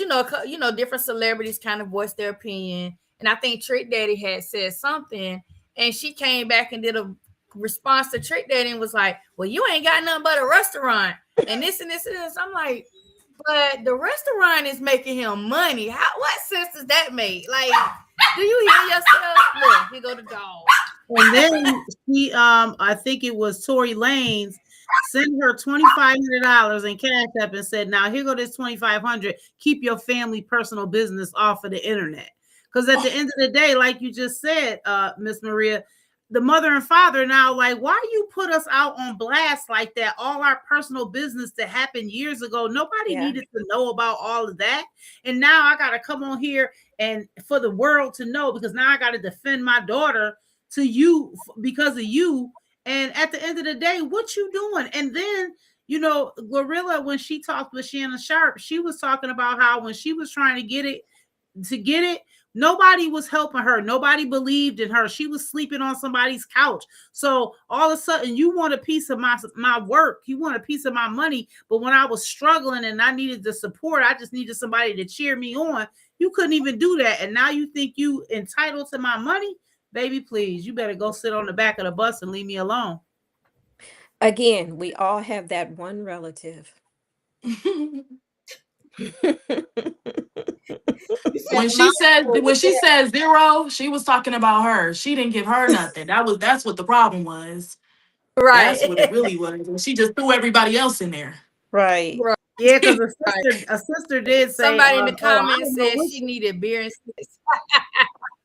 different celebrities kind of voiced their opinion. And I think Trick Daddy had said something, and she came back and did a response to Trick Daddy and was like, well, you ain't got nothing but a restaurant and this and this and this. I'm like, but the restaurant is making him money. What sense does that make? Like, do you hear yourself? Look, here go the dog. And then she, I think it was Tory Lanez, sent her $2,500 in Cash App and said, now here go this $2,500. Keep your family personal business off of the internet. Because at the end of the day, like you just said, Miss Maria, the mother and father now like, why you put us out on blast like that? All our personal business that happened years ago, nobody needed to know about all of that. And now I got to come on here and for the world to know, because now I got to defend my daughter to you because of you. And at the end of the day, what you doing? And then, you know, Glorilla, when she talked with Shannon Sharpe, she was talking about how when she was trying to get it, nobody was helping her. Nobody believed in her. She was sleeping on somebody's couch. So all of a sudden you want a piece of my work. You want a piece of my money. But when I was struggling and I needed the support, I just needed somebody to cheer me on. You couldn't even do that. And now you think you entitled to my money? Baby, please, you better go sit on the back of the bus and leave me alone. Again, we all have that one relative. When she said zero, she was talking about her. She didn't give her nothing. That's what the problem was. Right. That's what it really was. And she just threw everybody else in there. Right. Yeah, because a sister did say somebody in the comments said she needed beer and sticks.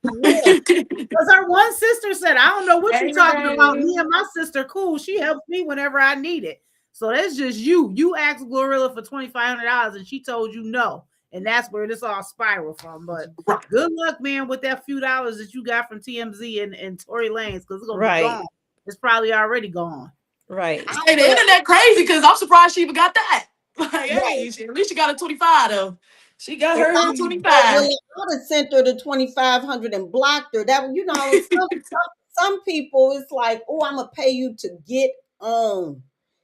Because her one sister said, I don't know what you're talking about. Me and my sister, cool. She helps me whenever I need it. So that's just you. You asked Glorilla for $2,500 and she told you no. And that's where this all spiraled from. But good luck, man, with that few dollars that you got from TMZ and Tory Lanez, because it's going to be gone. It's probably already gone. Right. I say the internet crazy because I'm surprised she even got that. Like, hey, at least she got a 25 though. She got her 25. I would have sent her the 2,500 and blocked her. That, you know, some people, it's like, oh, I'm gonna pay you to get on.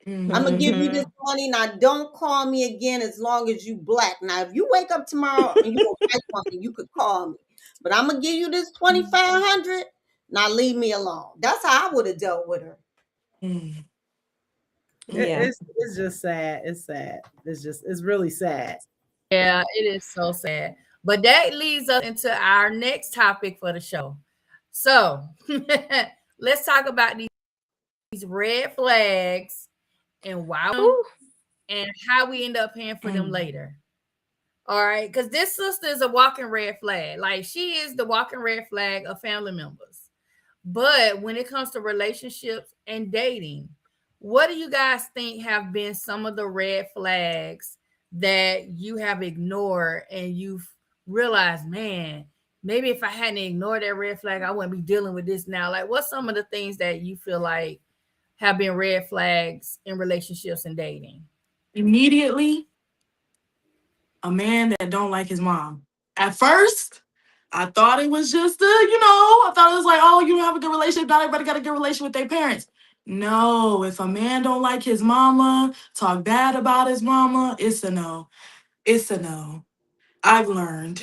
I'm gonna give you this money. Now don't call me again as long as you black. Now, if you wake up tomorrow and you a white woman, you could call me. But I'm gonna give you this 2,500. Now leave me alone. That's how I would have dealt with her. Yeah. It's just sad. It's sad. It's really sad. Yeah, it is so sad. But that leads us into our next topic for the show. So let's talk about these red flags and why and how we end up paying for them later. All right, because this sister is a walking red flag. Like, she is the walking red flag of family members. But when it comes to relationships and dating, what do you guys think have been some of the red flags that you have ignored and you've realized, man, maybe if I hadn't ignored that red flag, I wouldn't be dealing with this now? Like, what's some of the things that you feel like have been red flags in relationships and dating? Immediately, a man that don't like his mom. At first, I thought it was just I thought it was like, oh, you don't have a good relationship. Not everybody got a good relationship with their parents. No, if a man don't like his mama, talk bad about his mama, it's a no. It's a no. I've learned.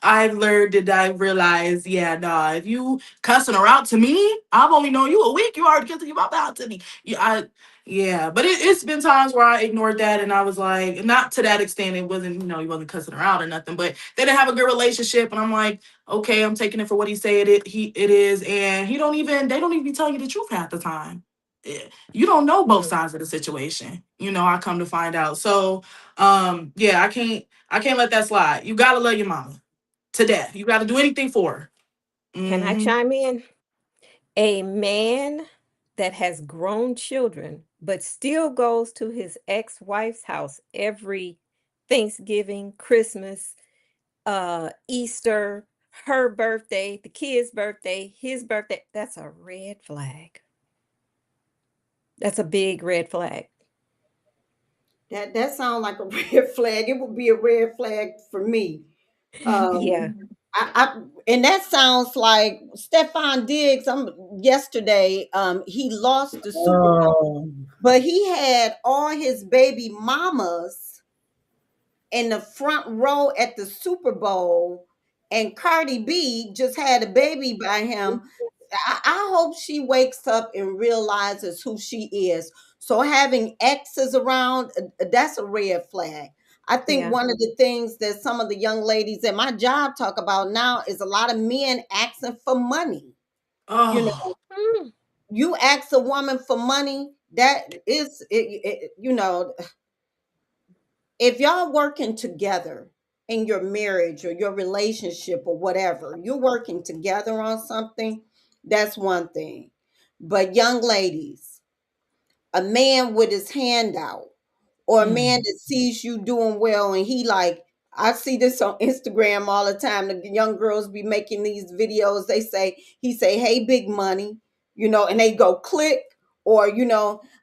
I've learned and I've realized, yeah, nah, if you cussing her out to me, I've only known you a week. You already cussing your mouth out to me. But it's been times where I ignored that and I was like, not to that extent. It wasn't, he wasn't cussing her out or nothing, but they didn't have a good relationship. And I'm like, okay, I'm taking it for what he said it is. And they don't even be telling you the truth half the time. You don't know both sides of the situation. I come to find out. So, yeah, I can't let that slide. You gotta love your mama to death. You gotta do anything for her. Can I chime in? A man that has grown children but still goes to his ex-wife's house every Thanksgiving, Christmas, Easter, her birthday, the kid's birthday, his birthday, that's a red flag. That's a big red flag. That sounds like a red flag. It would be a red flag for me. Yeah. And that sounds like Stefan Diggs. Yesterday, he lost the Super Bowl, but he had all his baby mamas in the front row at the Super Bowl, and Cardi B just had a baby by him. I hope she wakes up and realizes who she is. So having exes around, that's a red flag. I think one of the things that some of the young ladies at my job talk about now is a lot of men asking for money. You ask a woman for money, that is, if y'all working together in your marriage or your relationship or whatever, you're working together on something, that's one thing. But young ladies, a man with his hand out, or a man that sees you doing well and he like, I see this on Instagram all the time. The young girls be making these videos. He say, hey, big money, and they go click, or,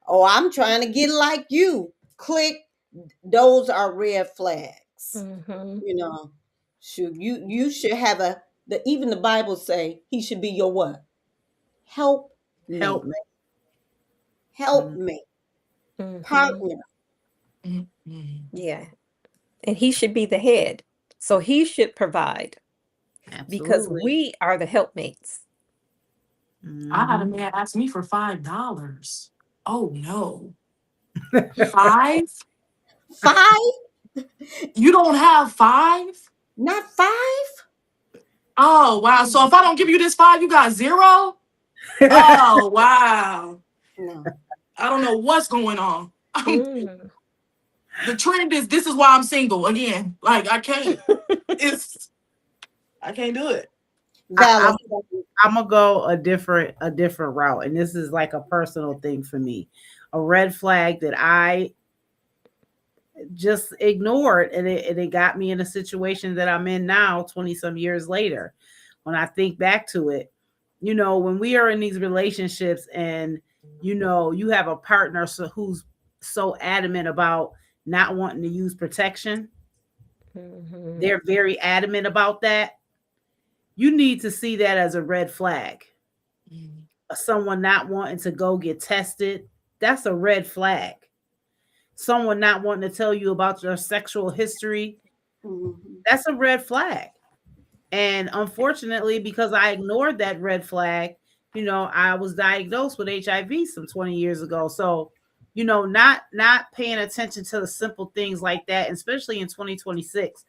oh, I'm trying to get like you. Click. Those are red flags. Should you should have even the Bible say he should be your what? Help me. Partner. Yeah. And he should be the head. So he should provide. Absolutely. Because we are the helpmates. I had a man ask me for $5. Oh no. 5? 5? You don't have 5? Not 5? Oh wow. So if I don't give you this 5, you got 0? Oh wow. No. I don't know what's going on. The trend is this is why I'm single again. Like I can't. I can't do it. I'm gonna go a different route, and this is like a personal thing for me. A red flag that I just ignored, and it got me in a situation that I'm in now, 20 some years later. When I think back to it, when we are in these relationships, and you have a partner who's so adamant about not wanting to use protection. They're very adamant about that. You need to see that as a red flag. someone not wanting to go get tested, that's a red flag. Someone not wanting to tell you about their sexual history, that's a red flag. And unfortunately, because I ignored that red flag, I was diagnosed with HIV some 20 years ago. So, not paying attention to the simple things like that, especially in 2026.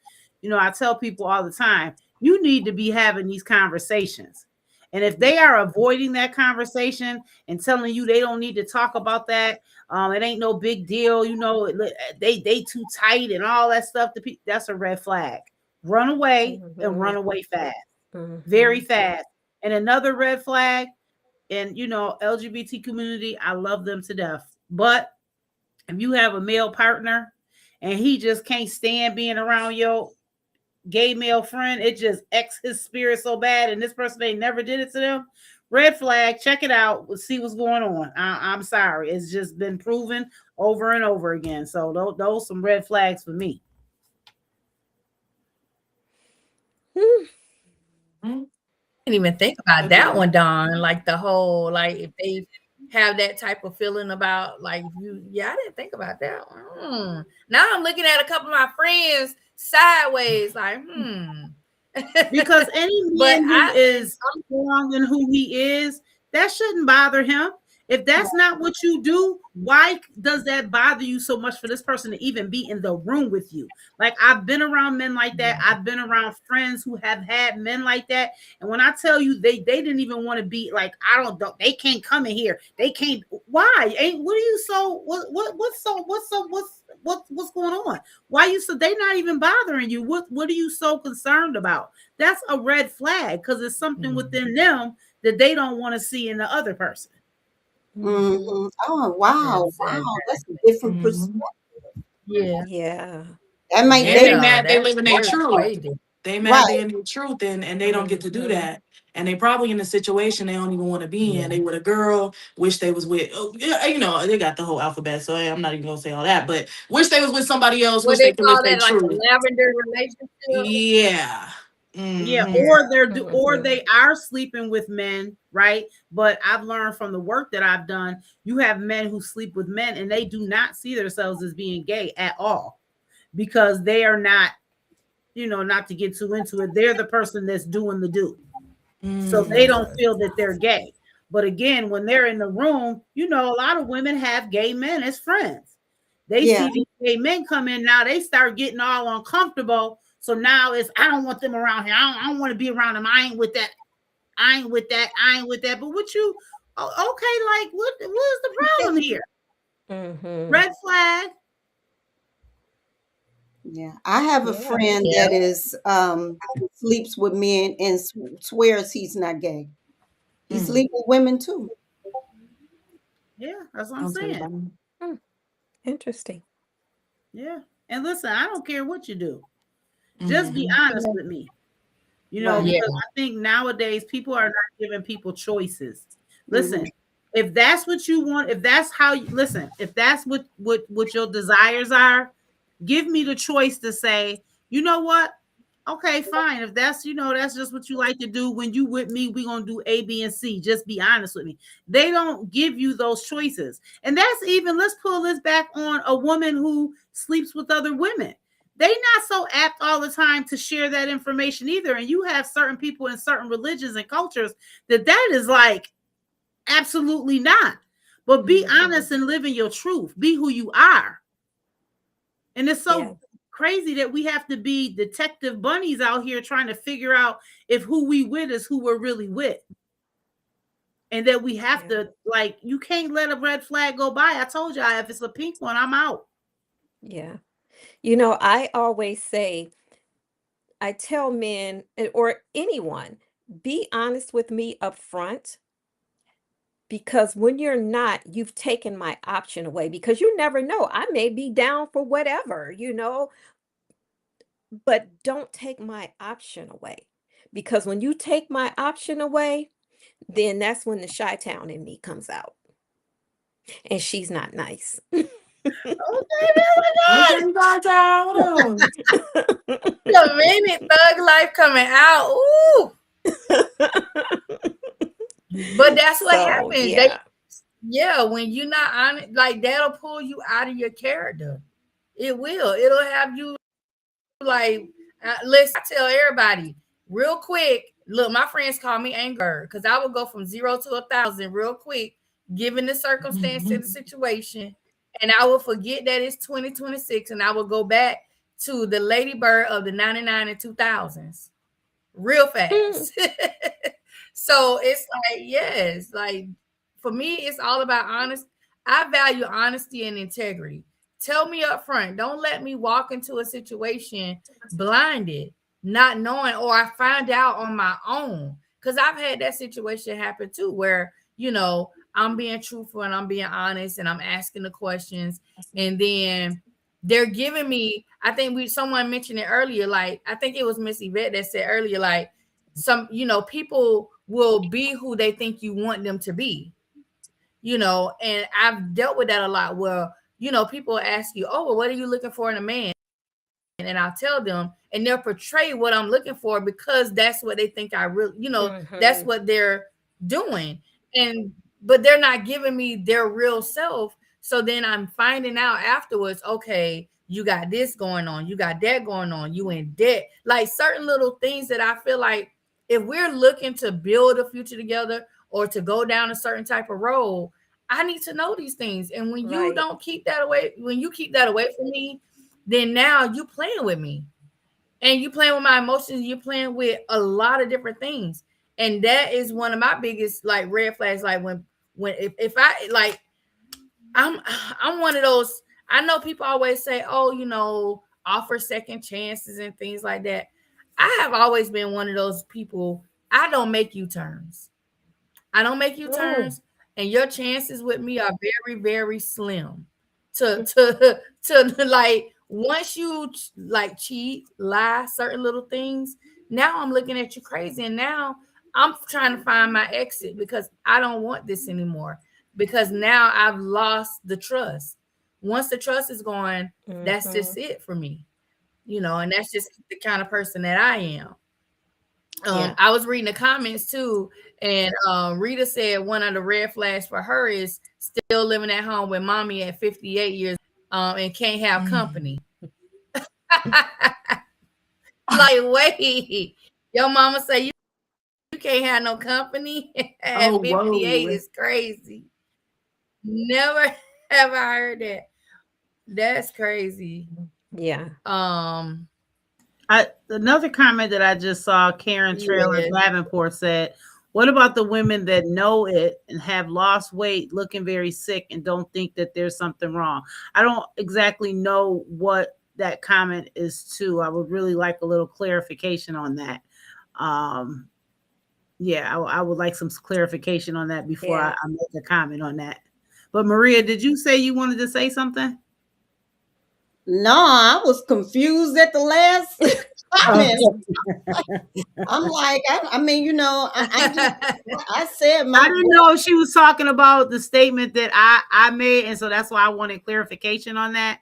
I tell people all the time, you need to be having these conversations. And if they are avoiding that conversation and telling you they don't need to talk about that, it ain't no big deal, they too tight and all that stuff, that's a red flag. Run away and run away fast, very fast. And another red flag, and LGBT community, I love them to death. But if you have a male partner and he just can't stand being around your gay male friend, it just X his spirit so bad, and this person ain't never did it to them, red flag, check it out, we'll see what's going on. I'm sorry, it's just been proven over and over again. So those some red flags for me. I didn't even think about that one, Dawn. Like the whole, like if they have that type of feeling about like you, I didn't think about that one. Now I'm looking at a couple of my friends sideways, like because any man who is strong in who he is, that shouldn't bother him. If that's not what you do, why does that bother you so much for this person to even be in the room with you? Like, I've been around men like that. I've been around friends who have had men like that. And when I tell you they didn't even want to be like, they can't come in here. They can't. Why? What's going on? Why you so they not even bothering you? What are you so concerned about? That's a red flag, because it's something within them that they don't want to see in the other person. Oh wow, that's a different perspective. Yeah. That might they mad they live in their truth. They mad they in their truth and they don't get to do that. And they probably in a situation they don't even want to be in. They with a girl, wish they was with, they got the whole alphabet, so I'm not even gonna say all that, but wish they was with somebody else, wish they could live their truth. Like a lavender relationship. Yeah. Yeah, or they are sleeping with men, right? But I've learned from the work that I've done, you have men who sleep with men and they do not see themselves as being gay at all, because they are not, not to get too into it, they're the person that's doing the do. So they don't feel that they're gay. But again, when they're in the room, a lot of women have gay men as friends. They see these gay men come in, now they start getting all uncomfortable. So now it's, I don't want them around here. I don't want to be around them. I ain't with that. But what you, okay, like what is the problem here? Red flag. Yeah, I have a friend that is sleeps with men and swears he's not gay. He sleeps with women too. Yeah, that's what I'm saying. Interesting. Yeah, and listen, I don't care what you do. Just be honest with me, because I think nowadays people are not giving people choices. Listen, if that's what you want, if that's what your desires are, give me the choice to say, you know what? Okay, fine. If that's, that's just what you like to do. When you with me, we're going to do A, B, and C. Just be honest with me. They don't give you those choices. And that's even, let's pull this back on a woman who sleeps with other women. They're not so apt all the time to share that information either. And you have certain people in certain religions and cultures that is like, absolutely not. But be honest and live in your truth. Be who you are. And it's so crazy that we have to be detective bunnies out here trying to figure out if who we with is who we're really with. And that we have to, like, you can't let a red flag go by. I told y'all, if it's a pink one, I'm out. Yeah. I always say, I tell men or anyone, be honest with me up front, because when you're not, you've taken my option away, because you never know. I may be down for whatever, but don't take my option away, because when you take my option away, then that's when the Chi-Town in me comes out. And she's not nice. The minute thug life coming out, ooh. But that's what So happens. When you're not honest, like that'll pull you out of your character. It will. It'll have you like, listen, I tell everybody real quick. Look, my friends call me anger because I would go from 0 to 1,000 real quick, given the circumstance to the situation, and I will forget that it's 2026, and I will go back to the ladybird of the 99 and 2000s real fast. So it's like, yes, like for me, it's all about honest. I value honesty and integrity. Tell me up front. Don't let me walk into a situation blinded, not knowing, or I find out on my own. Because I've had that situation happen too, where, I'm being truthful and I'm being honest and I'm asking the questions. And then they're giving me, I think someone mentioned it earlier, like, I think it was Miss Yvette that said earlier, like, people will be who they think you want them to be, and I've dealt with that a lot where, people ask you, oh, well, what are you looking for in a man? And I'll tell them, and they'll portray what I'm looking for because that's what they think I really, that's what they're doing. But they're not giving me their real self. So then I'm finding out afterwards, okay, you got this going on, you got that going on, you in debt, like certain little things that I feel like if we're looking to build a future together or to go down a certain type of road, I need to know these things. And when you don't keep that away, when you keep that away from me, then now you playing with me and you playing with my emotions. You're playing with a lot of different things. And that is one of my biggest like red flags. Like if I like, I'm one of those, I know people always say, oh, offer second chances and things like that. I have always been one of those people. I don't make U-turns. And your chances with me are very, very slim. To like once you like cheat, lie, certain little things, now I'm looking at you crazy, and now I'm trying to find my exit because I don't want this anymore. Because now I've lost the trust. Once the trust is gone, that's just it for me. And that's just the kind of person that I am. I was reading the comments too, and Rita said one of the red flags for her is still living at home with mommy at 58 years and can't have company. Like, wait, your mama say you can't have no company at 58 is crazy. Never have I heard that. That's crazy. Yeah. Another comment that I just saw, Karen Trailer Davenport said, what about the women that know it and have lost weight, looking very sick, and don't think that there's something wrong? I don't exactly know what that comment is to. I would really like a little clarification on that. I would like some clarification on that before I make a comment on that. But Maria, did you say you wanted to say something? No, I was confused at the last comment. I'm like, I mean, I said I didn't know if she was talking about the statement that I made, and so that's why I wanted clarification on that.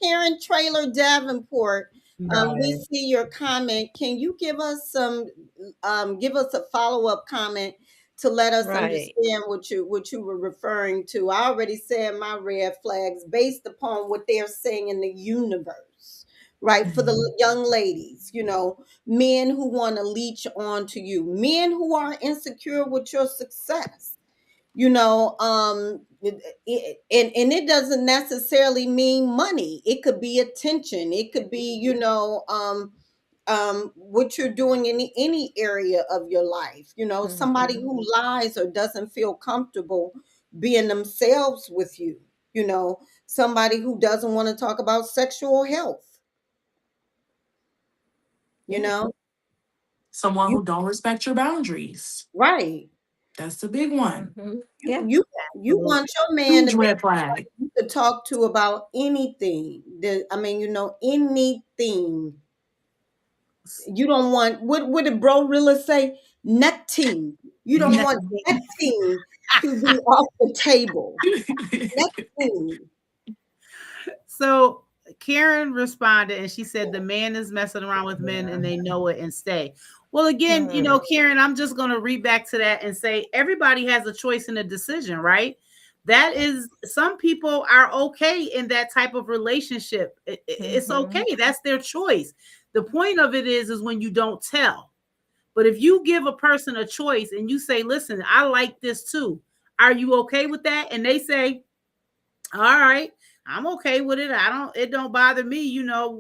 Karen Trailer Davenport, we see your comment. Can you give us a follow-up comment to let us understand what you were referring to? I already said my red flags based upon what they're saying in the universe, right? For the young ladies, men who want to leech on to you, men who are insecure with your success, and it doesn't necessarily mean money. It could be attention. It could be, what you're doing in any area of your life. Somebody who lies or doesn't feel comfortable being themselves with you. Somebody who doesn't want to talk about sexual health. Someone who don't respect your boundaries. Right. That's the big one. You want your man Huge red flag. You could talk to about anything. Anything. You don't want, what did Bro Rilla say? Nothing. You don't want nothing to be off the table. Nothing. So Karen responded and she said the man is messing around with men and they know it and stay. Well, again, Mm. Karen, I'm just going to read back to that and say everybody has a choice and a decision, right? That is, some people are okay in that type of relationship. It's Mhm. okay. That's their choice. The point of it is when you don't tell. But if you give a person a choice and you say, listen, I like this too. Are you okay with that? And they say, all right, I'm okay with it. It don't bother me.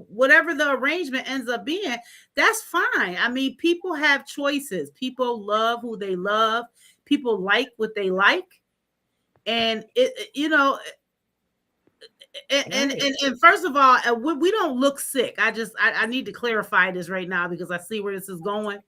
Whatever the arrangement ends up being, that's fine. I mean, people have choices. People love who they love. People like what they like. And and first of all, we don't look sick. I need to clarify this right now because I see where this is going.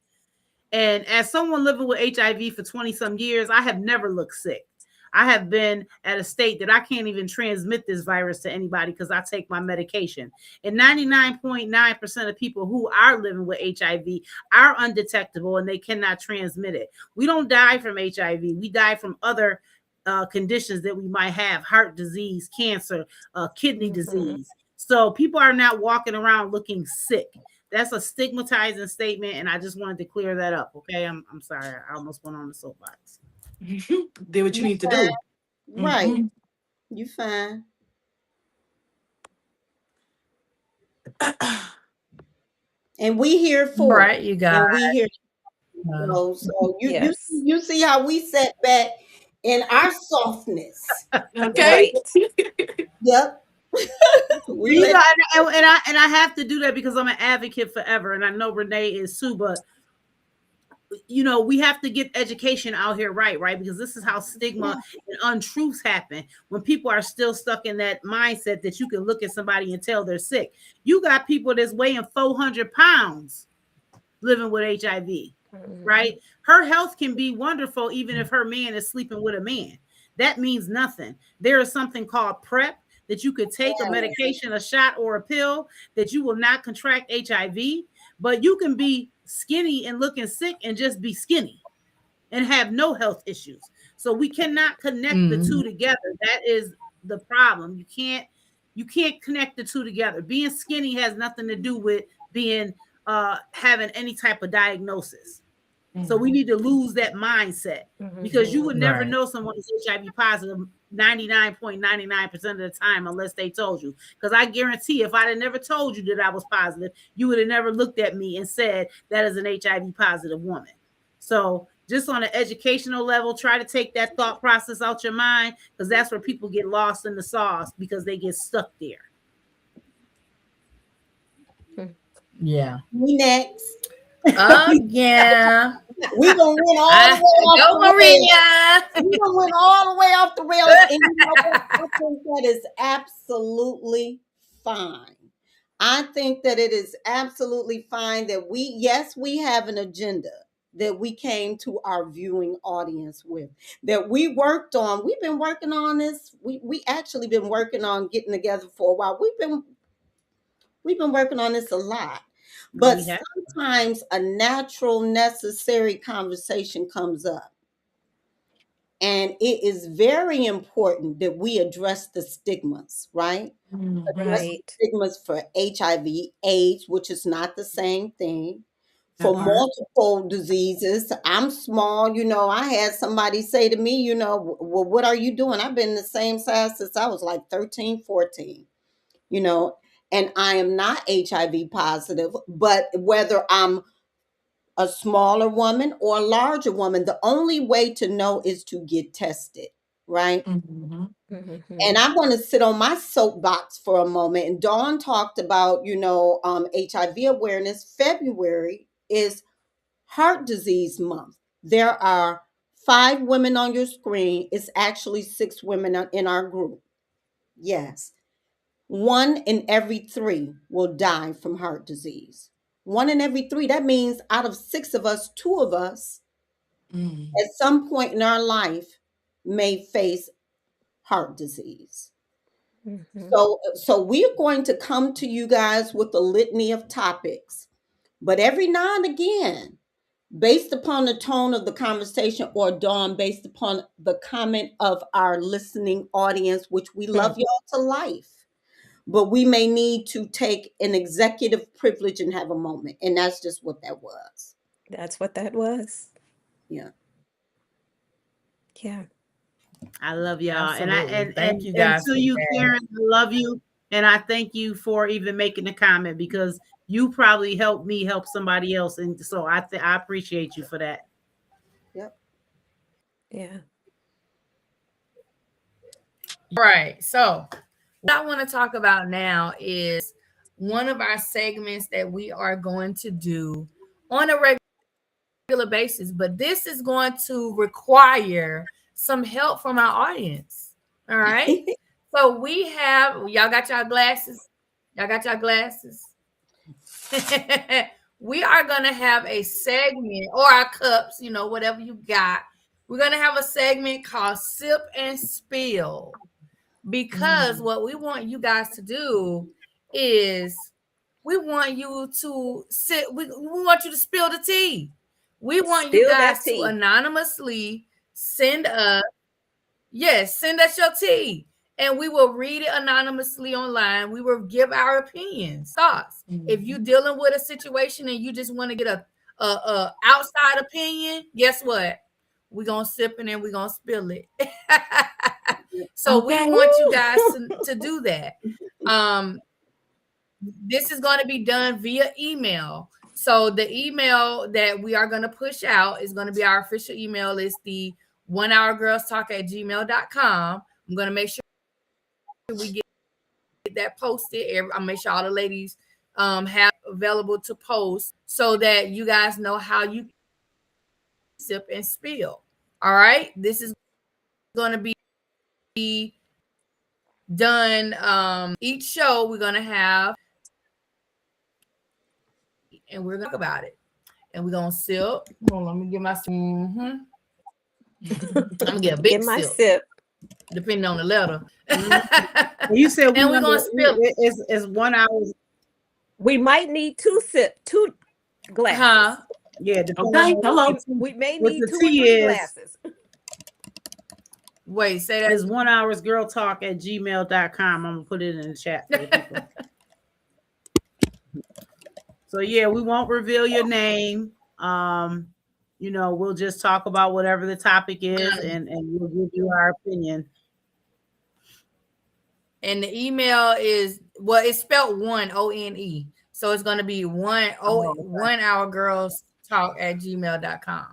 And as someone living with HIV for 20 some years, I have never looked sick. I have been at a state that I can't even transmit this virus to anybody because I take my medication. And 99.9% of people who are living with HIV are undetectable and they cannot transmit it. We don't die from HIV. We die from other conditions that we might have: heart disease, cancer, kidney disease. So people are not walking around looking sick. That's a stigmatizing statement, and I just wanted to clear that up. Okay, I'm sorry, I almost went on the soapbox. Did what you need to do. Right. Mhm. You fine. And we here for it. Right, you guys. And we here. So you Yes. you see how we sat back in our softness. Okay. Yep. We You let know, and I have to do that because I'm an advocate forever, and I know Renee is too. But we have to get education out here, right? Because this is how stigma and untruths happen when people are still stuck in that mindset that you can look at somebody and tell they're sick. You got people that's weighing 400 pounds living with HIV, right? Her health can be wonderful even if her man is sleeping with a man. That means nothing. There is something called PrEP that you could take a medication, a shot, or a pill that you will not contract HIV, but you can be skinny and looking sick and just be skinny and have no health issues. So we cannot connect the two together. That is the problem. You can't connect the two together. Being skinny has nothing to do with being having any type of diagnosis. So we need to lose that mindset because you would never know someone is HIV positive 99.99% of the time unless they told you. Because I guarantee if I'd have never told you that I was positive, you would have never looked at me and said that is an HIV positive woman. So just on an educational level, try to take that thought process out your mind because that's where people get lost in the sauce because they get stuck there. Yeah. me next. Yeah. We gonna win all the way off Go, the rails. Maria. We gonna win all the way off the rails. And you know what? I think that is absolutely fine. I think that it is absolutely fine that we have an agenda that we came to our viewing audience with, that we worked on. We've been working on this. We actually been working on getting together for a while. We've been working on this a lot. But sometimes a natural, necessary conversation comes up. And it is very important that we address the stigmas, right? Address the Right. stigmas for HIV, AIDS, which is not the same thing. For That part. multiple diseases. I'm small, I had somebody say to me, well, what are you doing? I've been the same size since I was like 13, 14, and I am not HIV positive, but whether I'm a smaller woman or a larger woman, the only way to know is to get tested, right? Mhm. And I want to sit on my soapbox for a moment. And Dawn talked about, HIV awareness. February is Heart Disease Month. There are 5 women on your screen. It's actually 6 women in our group. Yes. 1 in every 3 will die from heart disease. 1 in every 3. That means out of 6 of us, 2 of us at some point in our life may face heart disease. So we're going to come to you guys with a litany of topics, but every now and again, based upon the tone of the conversation, or Dawn, based upon the comment of our listening audience, which we love y'all to life, but we may need to take an executive privilege and have a moment. And that's just what that was. That's what that was. Yeah. Yeah. I love y'all. Absolutely. And Thank you guys to for you, that. Karen, I love you. And I thank you for even making the comment, because you probably helped me help somebody else. And so I appreciate you for that. Yep. Yeah. Right. So what I want to talk about now is one of our segments that we are going to do on a regular basis, but this is going to require some help from our audience. All right. So we have, y'all got y'all glasses? Y'all got y'all glasses? We are going to have a segment, or our cups, you know, whatever you got. We're going to have a segment called Sip and Spill, because what we want you guys to do is we want you to we want you to spill the tea. We want you Spill that guys to tea. anonymously send us your tea, and we will read it anonymously online. We will give our opinions, thoughts. If you're dealing with a situation and you just want to get a outside opinion, guess what? We're gonna sip and then we're gonna spill it. So Okay. we want you guys to do that. This is going to be done via email. So the email that we are going to push out is going to be our official email. It's the 1hourgirlstalk@gmail.com. I'm going to make sure we get that posted. I'll make sure all the ladies have available to post, so that you guys know how you sip and spill. All right. This is going to be done. Each show we're going to have, and we're going to talk about it. And we're going to sip. Hold on, let me get my sip. I'm going to get a big Get my sip, sip. depending on the letter. You said and we're going to spill it. It's 1 hour. We might need two glasses. Huh? Yeah. Okay, hello. We may What need the 2 or tea 3 is- glasses. Wait, say that. It's 1hoursgirltalk@gmail.com. I'm gonna put it in the chat for the people. So yeah, we won't reveal your name. You know, we'll just talk about whatever the topic is, and we'll give you our opinion. And the email is, well, it's spelled ONE. So it's going to be 1hourgirlstalk@gmail.com.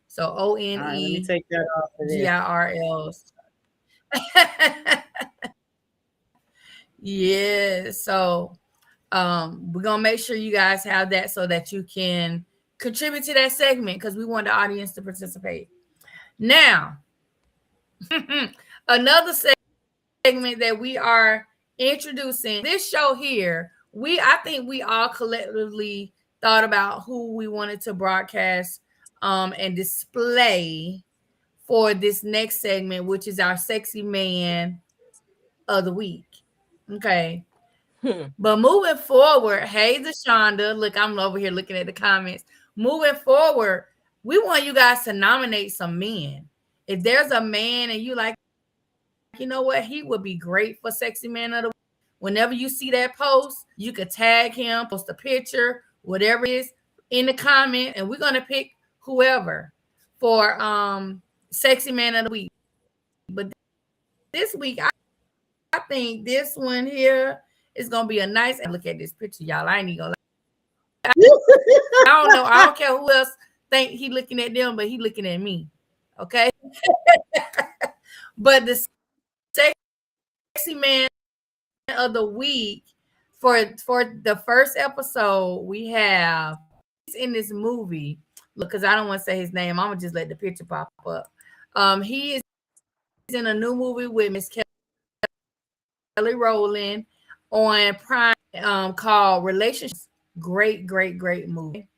So ONE. All right, let me take that off of there. GIRLs. Yeah. So we're gonna make sure you guys have that so that you can contribute to that segment, because we want the audience to participate. Now, another segment that we are introducing, this show here, I think we all collectively thought about who we wanted to broadcast and display for this next segment, which is our sexy man of the week. Okay. But moving forward, hey, Deshonda, look, I'm over here looking at the comments. Moving forward, we want you guys to nominate some men. If there's a man and you like, you know what, he would be great for sexy man of the week. Whenever you see that post, you could tag him, post a picture, whatever it is, in the comment, and we're gonna pick whoever for sexy man of the week. But this week, I think this one here is gonna be a nice. Look at this picture, y'all. I ain't even gonna lie. I don't know. I don't care who else think he looking at them, but he looking at me. Okay. But the sexy man of the week for the first episode, we have in this movie. Look, because I don't want to say his name, I'm gonna just let the picture pop up. He is in a new movie with Miss Kelly Rowland on Prime, called Relationships. Great movie.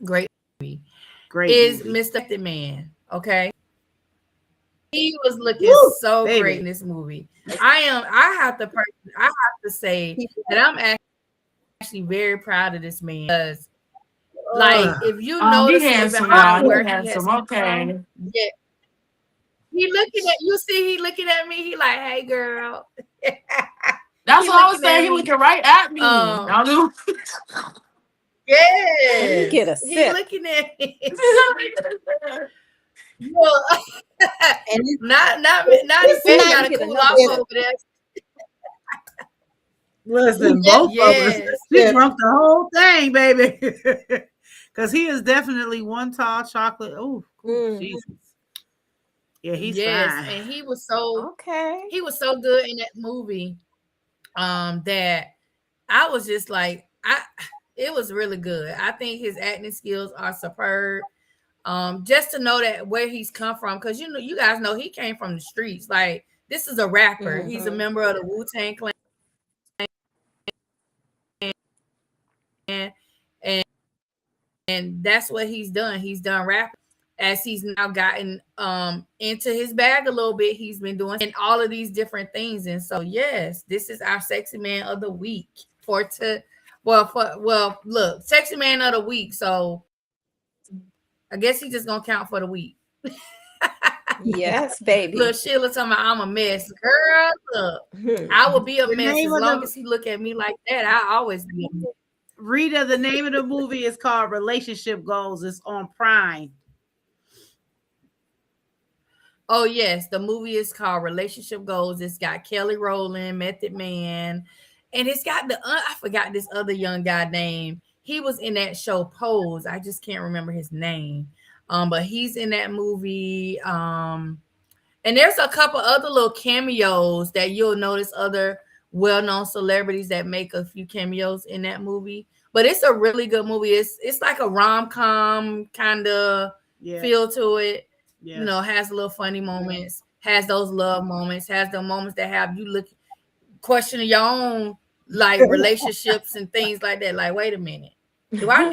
Great movie. Is Mr. Man. Okay. He was looking great in this movie. I have to say that I'm actually very proud of this man, because like, if you notice, he handsome, y'all. He handsome. Okay. Yeah. He looking at you. See, he looking at me. He like, hey, girl. That's what I was saying. He looking right at me. Let me Yes. get a He sip. looking at it. Well, And not it's he not gotta Get cool another off it, over there. Listen, yes, both of us. Yes. She yes. drunk the whole thing, baby. Because he is definitely one tall chocolate. Oh, Mm. Jesus. Yeah, he's Yes. fine. And he was Okay. so good in that movie. That I was just like, it was really good. I think his acting skills are superb. Just to know that where he's come from, because you guys know he came from the streets. Like, this is a rapper. He's a Mhm. member of the Wu-Tang Clan, and that's what he's done. He's done rapping. As he's now gotten into his bag a little bit, he's been doing and all of these different things. And so, yes, this is our sexy man of the week look, sexy man of the week. So I guess he's just gonna count for the week. Yes, baby. Look, Sheila talking about I'm a mess. Girl, look, Mhm. I will be a The mess name as of long the as he look at me like that. I always be a mess. Rita, the name of the movie is called Relationship Goals. It's on Prime. Oh, yes, the movie is called Relationship Goals. It's got Kelly Rowland, Method Man, and it's got I forgot this other young guy name. He was in that show Pose. I just can't remember his name. But he's in that movie. And there's a couple other little cameos that you'll notice other well-known celebrities that make a few cameos in that movie. But it's a really good movie. It's like a rom-com kind of feel to it. Yeah. Has a little funny moments, has those love moments, has the moments that have you look questioning your own like relationships and things like that. Like, wait a minute, do I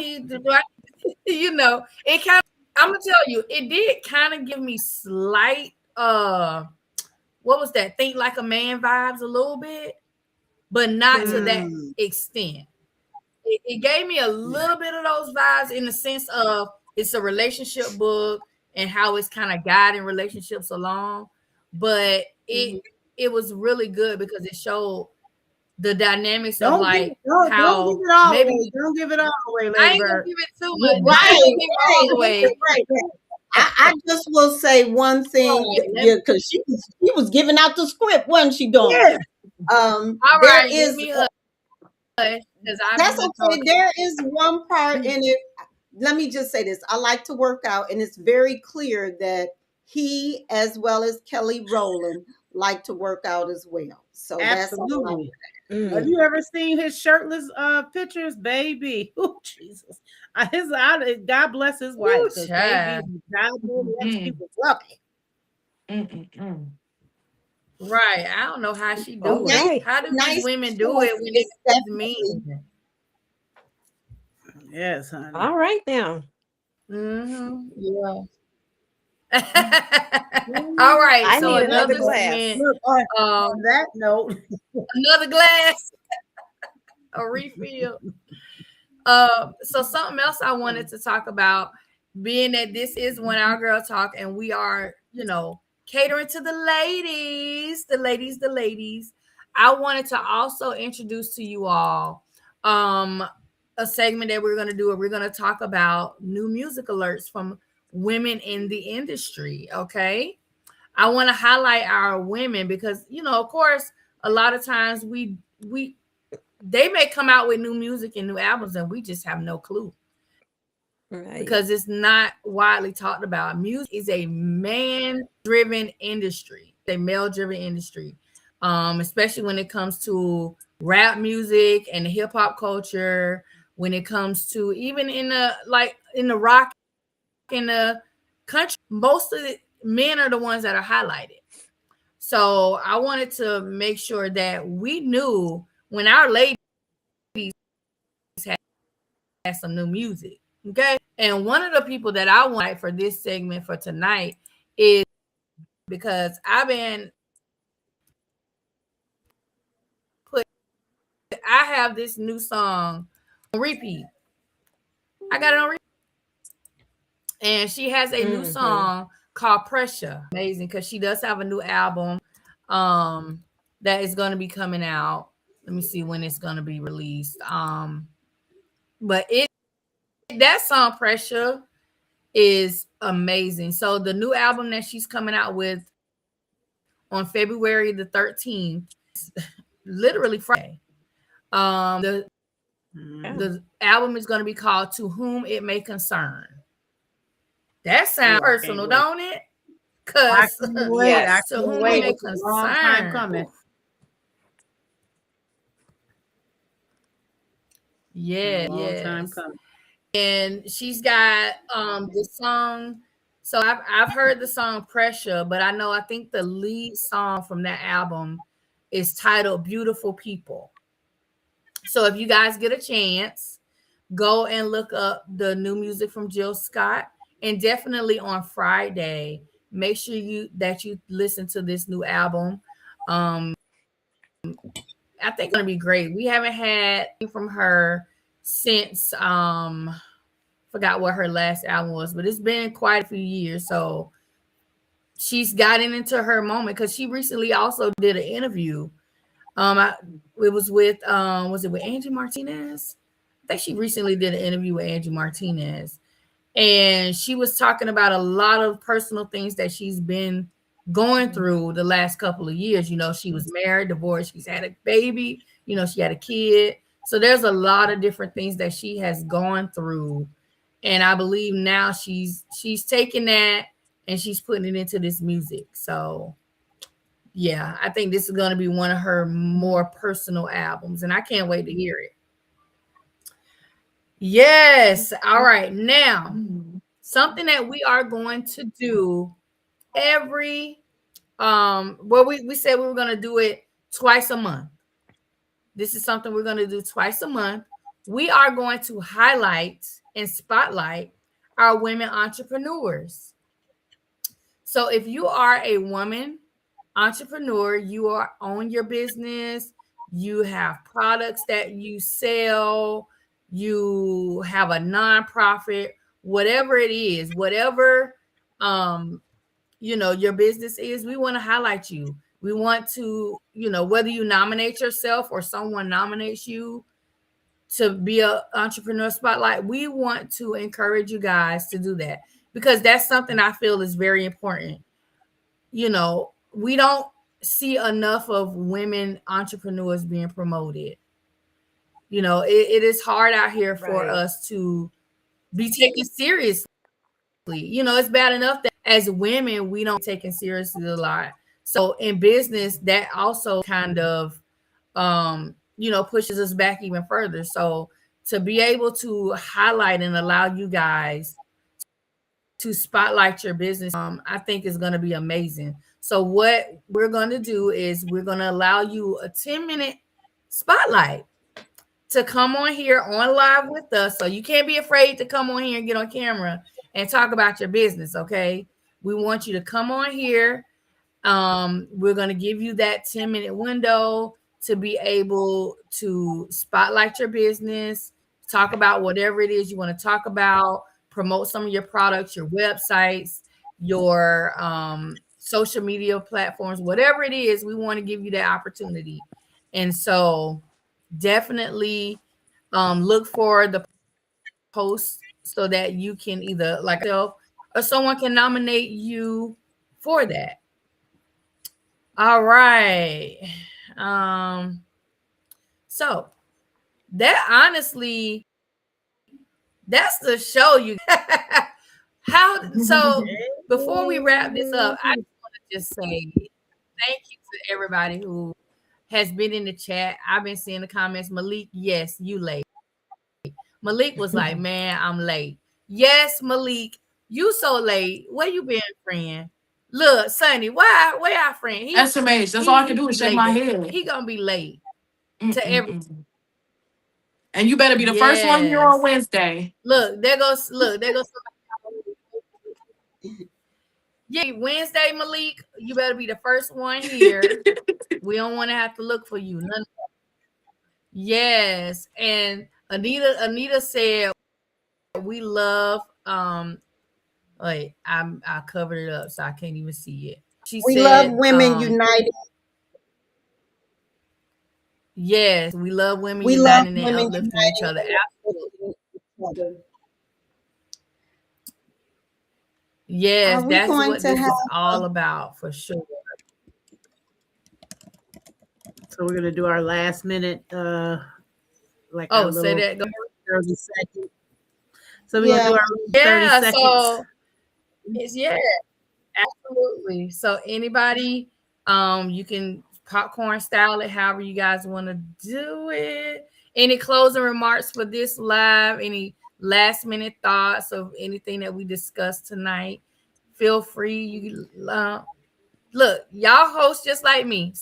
it kind of, I'm gonna tell you, it did kind of give me slight what was that? Think Like a Man vibes a little bit, but not to that extent. It gave me a little bit of those vibes in the sense of it's a relationship book and how it's kind of guiding relationships along. But it was really good because it showed the dynamics of Don't like give it all maybe away. Don't give it all away, I ain't Lady gonna Bird. give it too much. Right, I ain't gonna give it all away. right. I just will say one thing, because she was giving out the script, wasn't she, Dawn? Yeah. All There right, is give me a that's okay. There is one part in it. Let me just say this. I like to work out, and it's very clear that he, as well as Kelly Rowland, like to work out as well. So Absolutely. that's Have you ever seen his shirtless pictures, baby? Oh, Jesus. God bless his wife. child. He was lucky. Right. I don't know how she do All it. right. How do nice these women do it when it's mean? Yes, honey. All right now. Yeah. All right. I So need another another glass. segment. Look, on that note, Another glass. A refill. So something else I wanted to talk about, being that this is When Our Girl Talk, and we are, catering to the ladies. I wanted to also introduce to you all a segment that we're going to do. We're going to talk about new music alerts from women in the industry. Okay. I want to highlight our women because, of course, a lot of times they may come out with new music and new albums and we just have no clue. Right. Because it's not widely talked about. Music is a man-driven industry, a male-driven industry, especially when it comes to rap music and the hip-hop culture, when it comes to even in the rock, in the country, most of the men are the ones that are highlighted. So I wanted to make sure that we knew when our ladies had some new music. Okay. And one of the people that I want for this segment for tonight is because I have this new song on repeat. I got it on repeat. And she has a new song called Pressure. Amazing, because she does have a new album that is going to be coming out. Let me see when it's going to be released. But that song Pressure is amazing. So the new album that she's coming out with on February the 13th, literally Friday. The album is going to be called To Whom It May Concern. That sounds personal, don't it? Because To whom it may concern. Long time coming. Yeah, long time coming. And she's got the song. So I've heard the song Pressure, but I think the lead song from that album is titled Beautiful People. So if you guys get a chance, go and look up the new music from Jill Scott, and definitely on Friday, make sure that you listen to this new album. I think it's gonna be great. We haven't had from her since forgot what her last album was, but it's been quite a few years. So she's gotten into her moment because she recently also did an interview. It was with was it with Angie Martinez? I think she recently did an interview with Angie Martinez, and she was talking about a lot of personal things that she's been going through the last couple of years. You know, she was married, divorced, she's had a baby, you know, she had a kid. So there's a lot of different things that she has gone through. And I believe now she's taking that and she's putting it into this music. So yeah, I think this is going to be one of her more personal albums, and I can't wait to hear it. Yes. All right. Now, something that we are going to do every well, we said we were going to do it twice a month. This is something we're going to do twice a month. We are going to highlight and spotlight our women entrepreneurs. So if you are a woman entrepreneur, you are own your business, you have products that you sell, you have a nonprofit, whatever it is, whatever you know your business is, we want to highlight you. We want to, you know, whether you nominate yourself or someone nominates you to be an entrepreneur spotlight, we want to encourage you guys to do that, because that's something I feel is very important. You know, we don't see enough of women entrepreneurs being promoted. You know, it is hard out here for us to be taken seriously. You know, it's bad enough that as women, we don't take it seriously a lot. So in business, that also kind of, you know, pushes us back even further. So to be able to highlight and allow you guys to spotlight your business, I think is going to be amazing. So what we're going to do is we're going to allow you a 10-minute spotlight to come on here on live with us. So you can't be afraid to come on here and get on camera and talk about your business, okay? We want you to come on here. We're going to give you that 10-minute window to be able to spotlight your business, talk about whatever it is you want to talk about, promote some of your products, your websites, your social media platforms, whatever it is, we want to give you that opportunity. And so definitely look for the post so that you can either like yourself or someone can nominate you for that. All right. So that honestly, that's the show. You so before we wrap this up, I just want to just say thank you to everybody who has been in the chat. I've been seeing the comments. Malik, yes, you late. Malik was like, man, I'm late. Yes, Malik, you so late. Where you been, friend? Look, Sonny, where our friend? SMH. That's all I can do is shake my head. He gonna be late to every. And you better be the first one here on Wednesday. Look, there goes somebody. Yeah, Wednesday, Malik, you better be the first one here. We don't want to have to look for you. Yes, and Anita said we love wait, I covered it up so I can't even see it. We love Women United. Yes, we love women uniting and uplifting each other. Absolutely. Yes, Are we that's going what to this have is all about for sure. So we're gonna do our last minute, like our Oh, say little that. 30 seconds. So we're gonna yeah. do our 30 Yeah, seconds. so it's absolutely. So anybody, you can popcorn style it however you guys want to do it. Any closing remarks for this live? Any last minute thoughts of anything that we discussed tonight? Feel free. You look, y'all host just like me,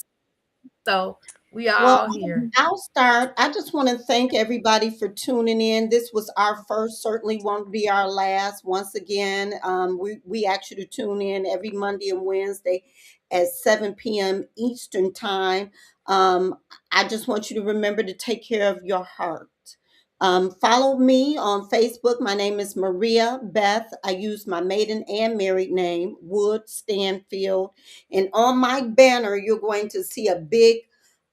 so we are Well, all here. I'll start. I just want to thank everybody for tuning in. This was our first, certainly won't be our last. Once again, we actually tune in every Monday and Wednesday at 7 p.m. Eastern Time. I just want you to remember to take care of your heart. Follow me on Facebook. My name is Maria Beth. I use my maiden and married name, Wood Stanfield. And on my banner, you're going to see a big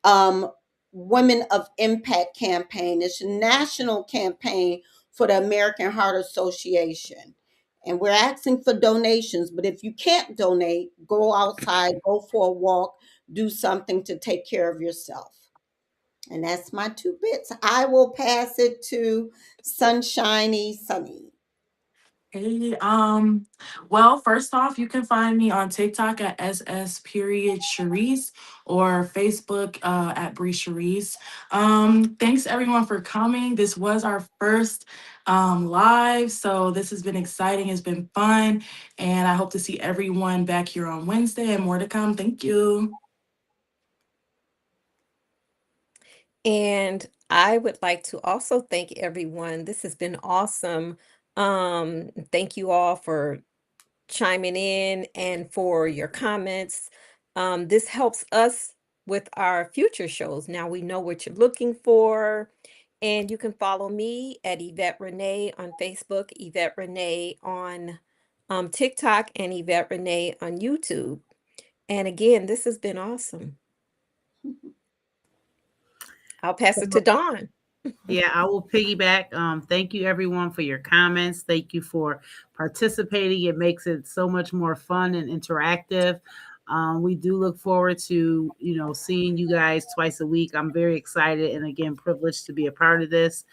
um, Women of Impact campaign. It's a national campaign for the American Heart Association. And we're asking for donations, but if you can't donate, go outside, go for a walk, do something to take care of yourself. And that's my 2 bits. I will pass it to Sunshiny Sunny. Hey, well, first off, you can find me on TikTok at SS period Charisse or Facebook at Bree Charisse. Thanks everyone for coming. This was our first live, so this has been exciting. It's been fun, and I hope to see everyone back here on Wednesday and more to come. Thank you. And I would like to also thank everyone. This has been awesome. Thank you all for chiming in and for your comments. This helps us with our future shows. Now we know what you're looking for. And you can follow me at Yvette Renee on Facebook, Yvette Renee on TikTok, and Yvette Renee on YouTube. And again, this has been awesome. I'll pass it to Dawn. Yeah, I will piggyback. Thank you everyone for your comments. Thank you for participating. It makes it so much more fun and interactive. We do look forward to, seeing you guys twice a week. I'm very excited and again privileged to be a part of this.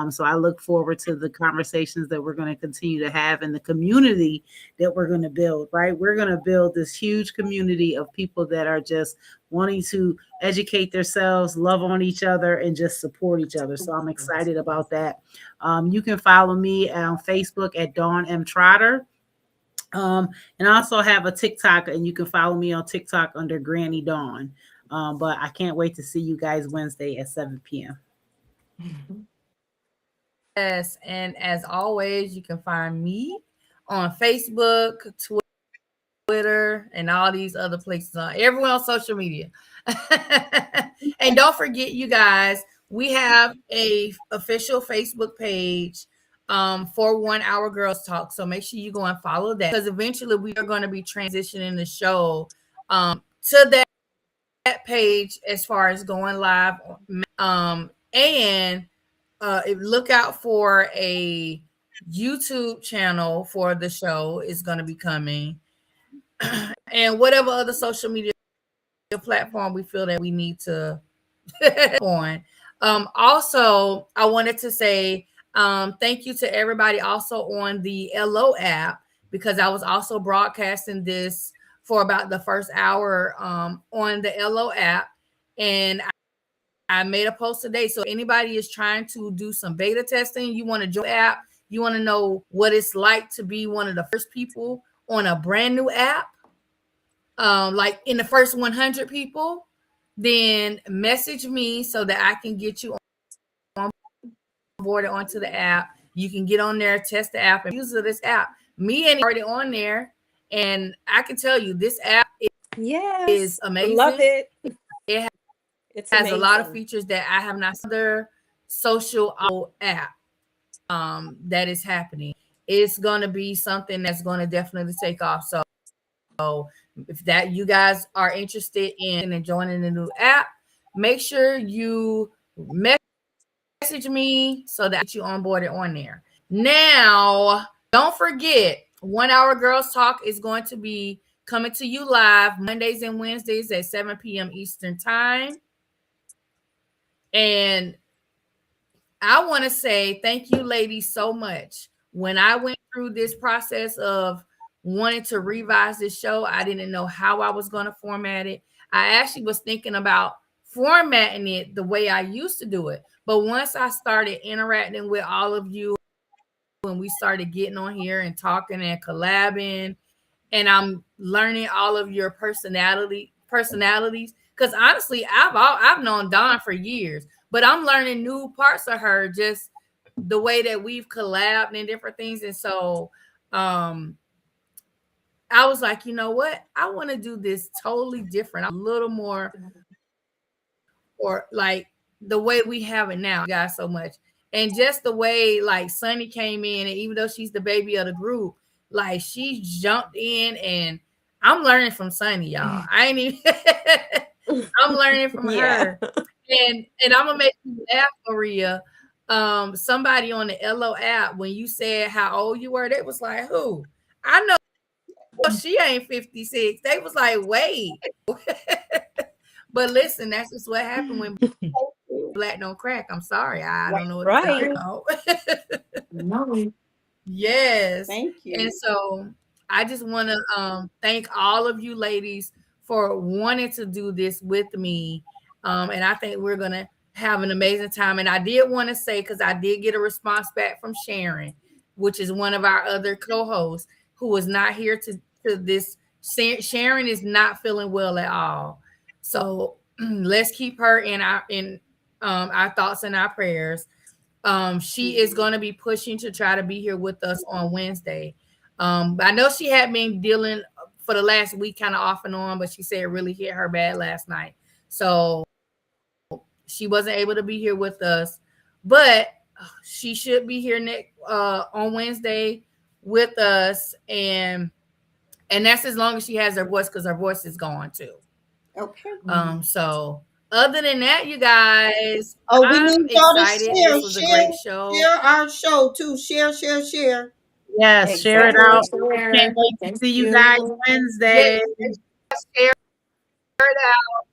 So I look forward to the conversations that we're going to continue to have and the community that we're going to build, right? We're going to build this huge community of people that are just wanting to educate themselves, love on each other, and just support each other. So I'm excited about that. You can follow me on Facebook at Dawn M. Trotter. And I also have a TikTok, and you can follow me on TikTok under Granny Dawn. But I can't wait to see you guys Wednesday at 7 p.m. Yes, and as always, you can find me on Facebook, Twitter, and all these other places. Everyone on social media. And don't forget, you guys, we have a official Facebook page for 1 Hour Girls Talk. So make sure you go and follow that, because eventually we are going to be transitioning the show to that page as far as going live. And look out for a YouTube channel for the show is going to be coming. And whatever other social media platform we feel that we need to on. Also, I wanted to say thank you to everybody also on the LO app, because I was also broadcasting this for about the first hour on the LO app, and I made a post today. So anybody is trying to do some beta testing, you want to join the app, you want to know what it's like to be one of the first people on a brand new app, like in the first 100 people, then message me so that I can get you on board onto the app. You can get on there, test the app, and use this app. Me and already on there, and I can tell you this app is amazing. Love it. It has a lot of features that I have not. Other social app that is happening. It's going to be something that's going to definitely take off. So if that you guys are interested in joining the new app, make sure you message me so that you onboarded on there. Now, don't forget, 1 Hour Girls Talk is going to be coming to you live Mondays and Wednesdays at 7 p.m. Eastern Time. And I want to say thank you, ladies, so much. When I went through this process of wanting to revise this show, I didn't know how I was going to format it. I actually was thinking about formatting it the way I used to do it. But once I started interacting with all of you, when we started getting on here and talking and collabing, and I'm learning all of your personalities, because honestly, I've known Dawn for years, but I'm learning new parts of her, just the way that we've collabed and different things. And so I was like, you know what? I want to do this totally different, a little more, or like the way we have it now. Guys, so much. And just the way like Sunny came in, and even though she's the baby of the group, like she jumped in, and I'm learning from Sunny, y'all. I ain't even I'm learning from her. And I'm gonna make you laugh, Maria. Somebody on the LO app, when you said how old you were, they was like, who? I know she ain't 56. They was like, wait. But listen, that's just what happened when Black don't crack. I'm sorry. I don't know what to tell you. No. Yes. Thank you. And so I just want to thank all of you ladies for wanting to do this with me. And I think we're going to have an amazing time. And I did want to say, because I did get a response back from Sharon, which is one of our other co-hosts, who was not here to this. Sharon is not feeling well at all. So let's keep her in our thoughts and our prayers. She is going to be pushing to try to be here with us on Wednesday. I know she had been dealing for the last week kind of off and on, but she said it really hit her bad last night. So she wasn't able to be here with us, but she should be here next on Wednesday with us. And that's as long as she has her voice, because her voice is gone too. Okay. So other than that, you guys, we I'm need y'all to excited. share. This was a great show. Share our show too. Share. Yes, share it out. Share. Can't wait to Thank see you guys Wednesday. Share it out.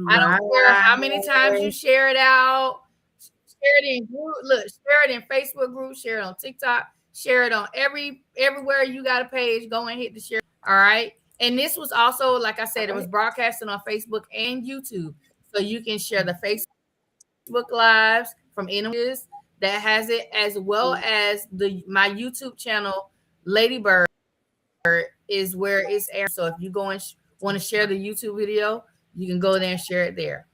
I don't care how many times you share it out. Share it in group. Look, share it in Facebook group. Share it on TikTok. Share it on everywhere you got a page. Go and hit the share. All right. And this was also, like I said, it was broadcasted on Facebook and YouTube, so you can share the Facebook lives from anyone that has it, as well as my YouTube channel, Ladybird, is where it's aired. So if you go and want to share the YouTube video, you can go there and share it there.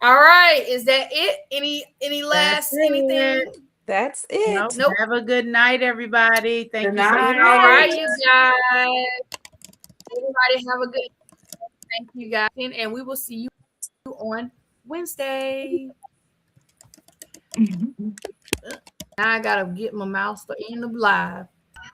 All right, is that it? Any last anything? That's it. Nope. Have a good night, everybody. Thank Good you so night. much. All right, you guys. Everybody have a good. Thank you guys, and we will see you on Wednesday. Now I gotta get my mouse to end the live.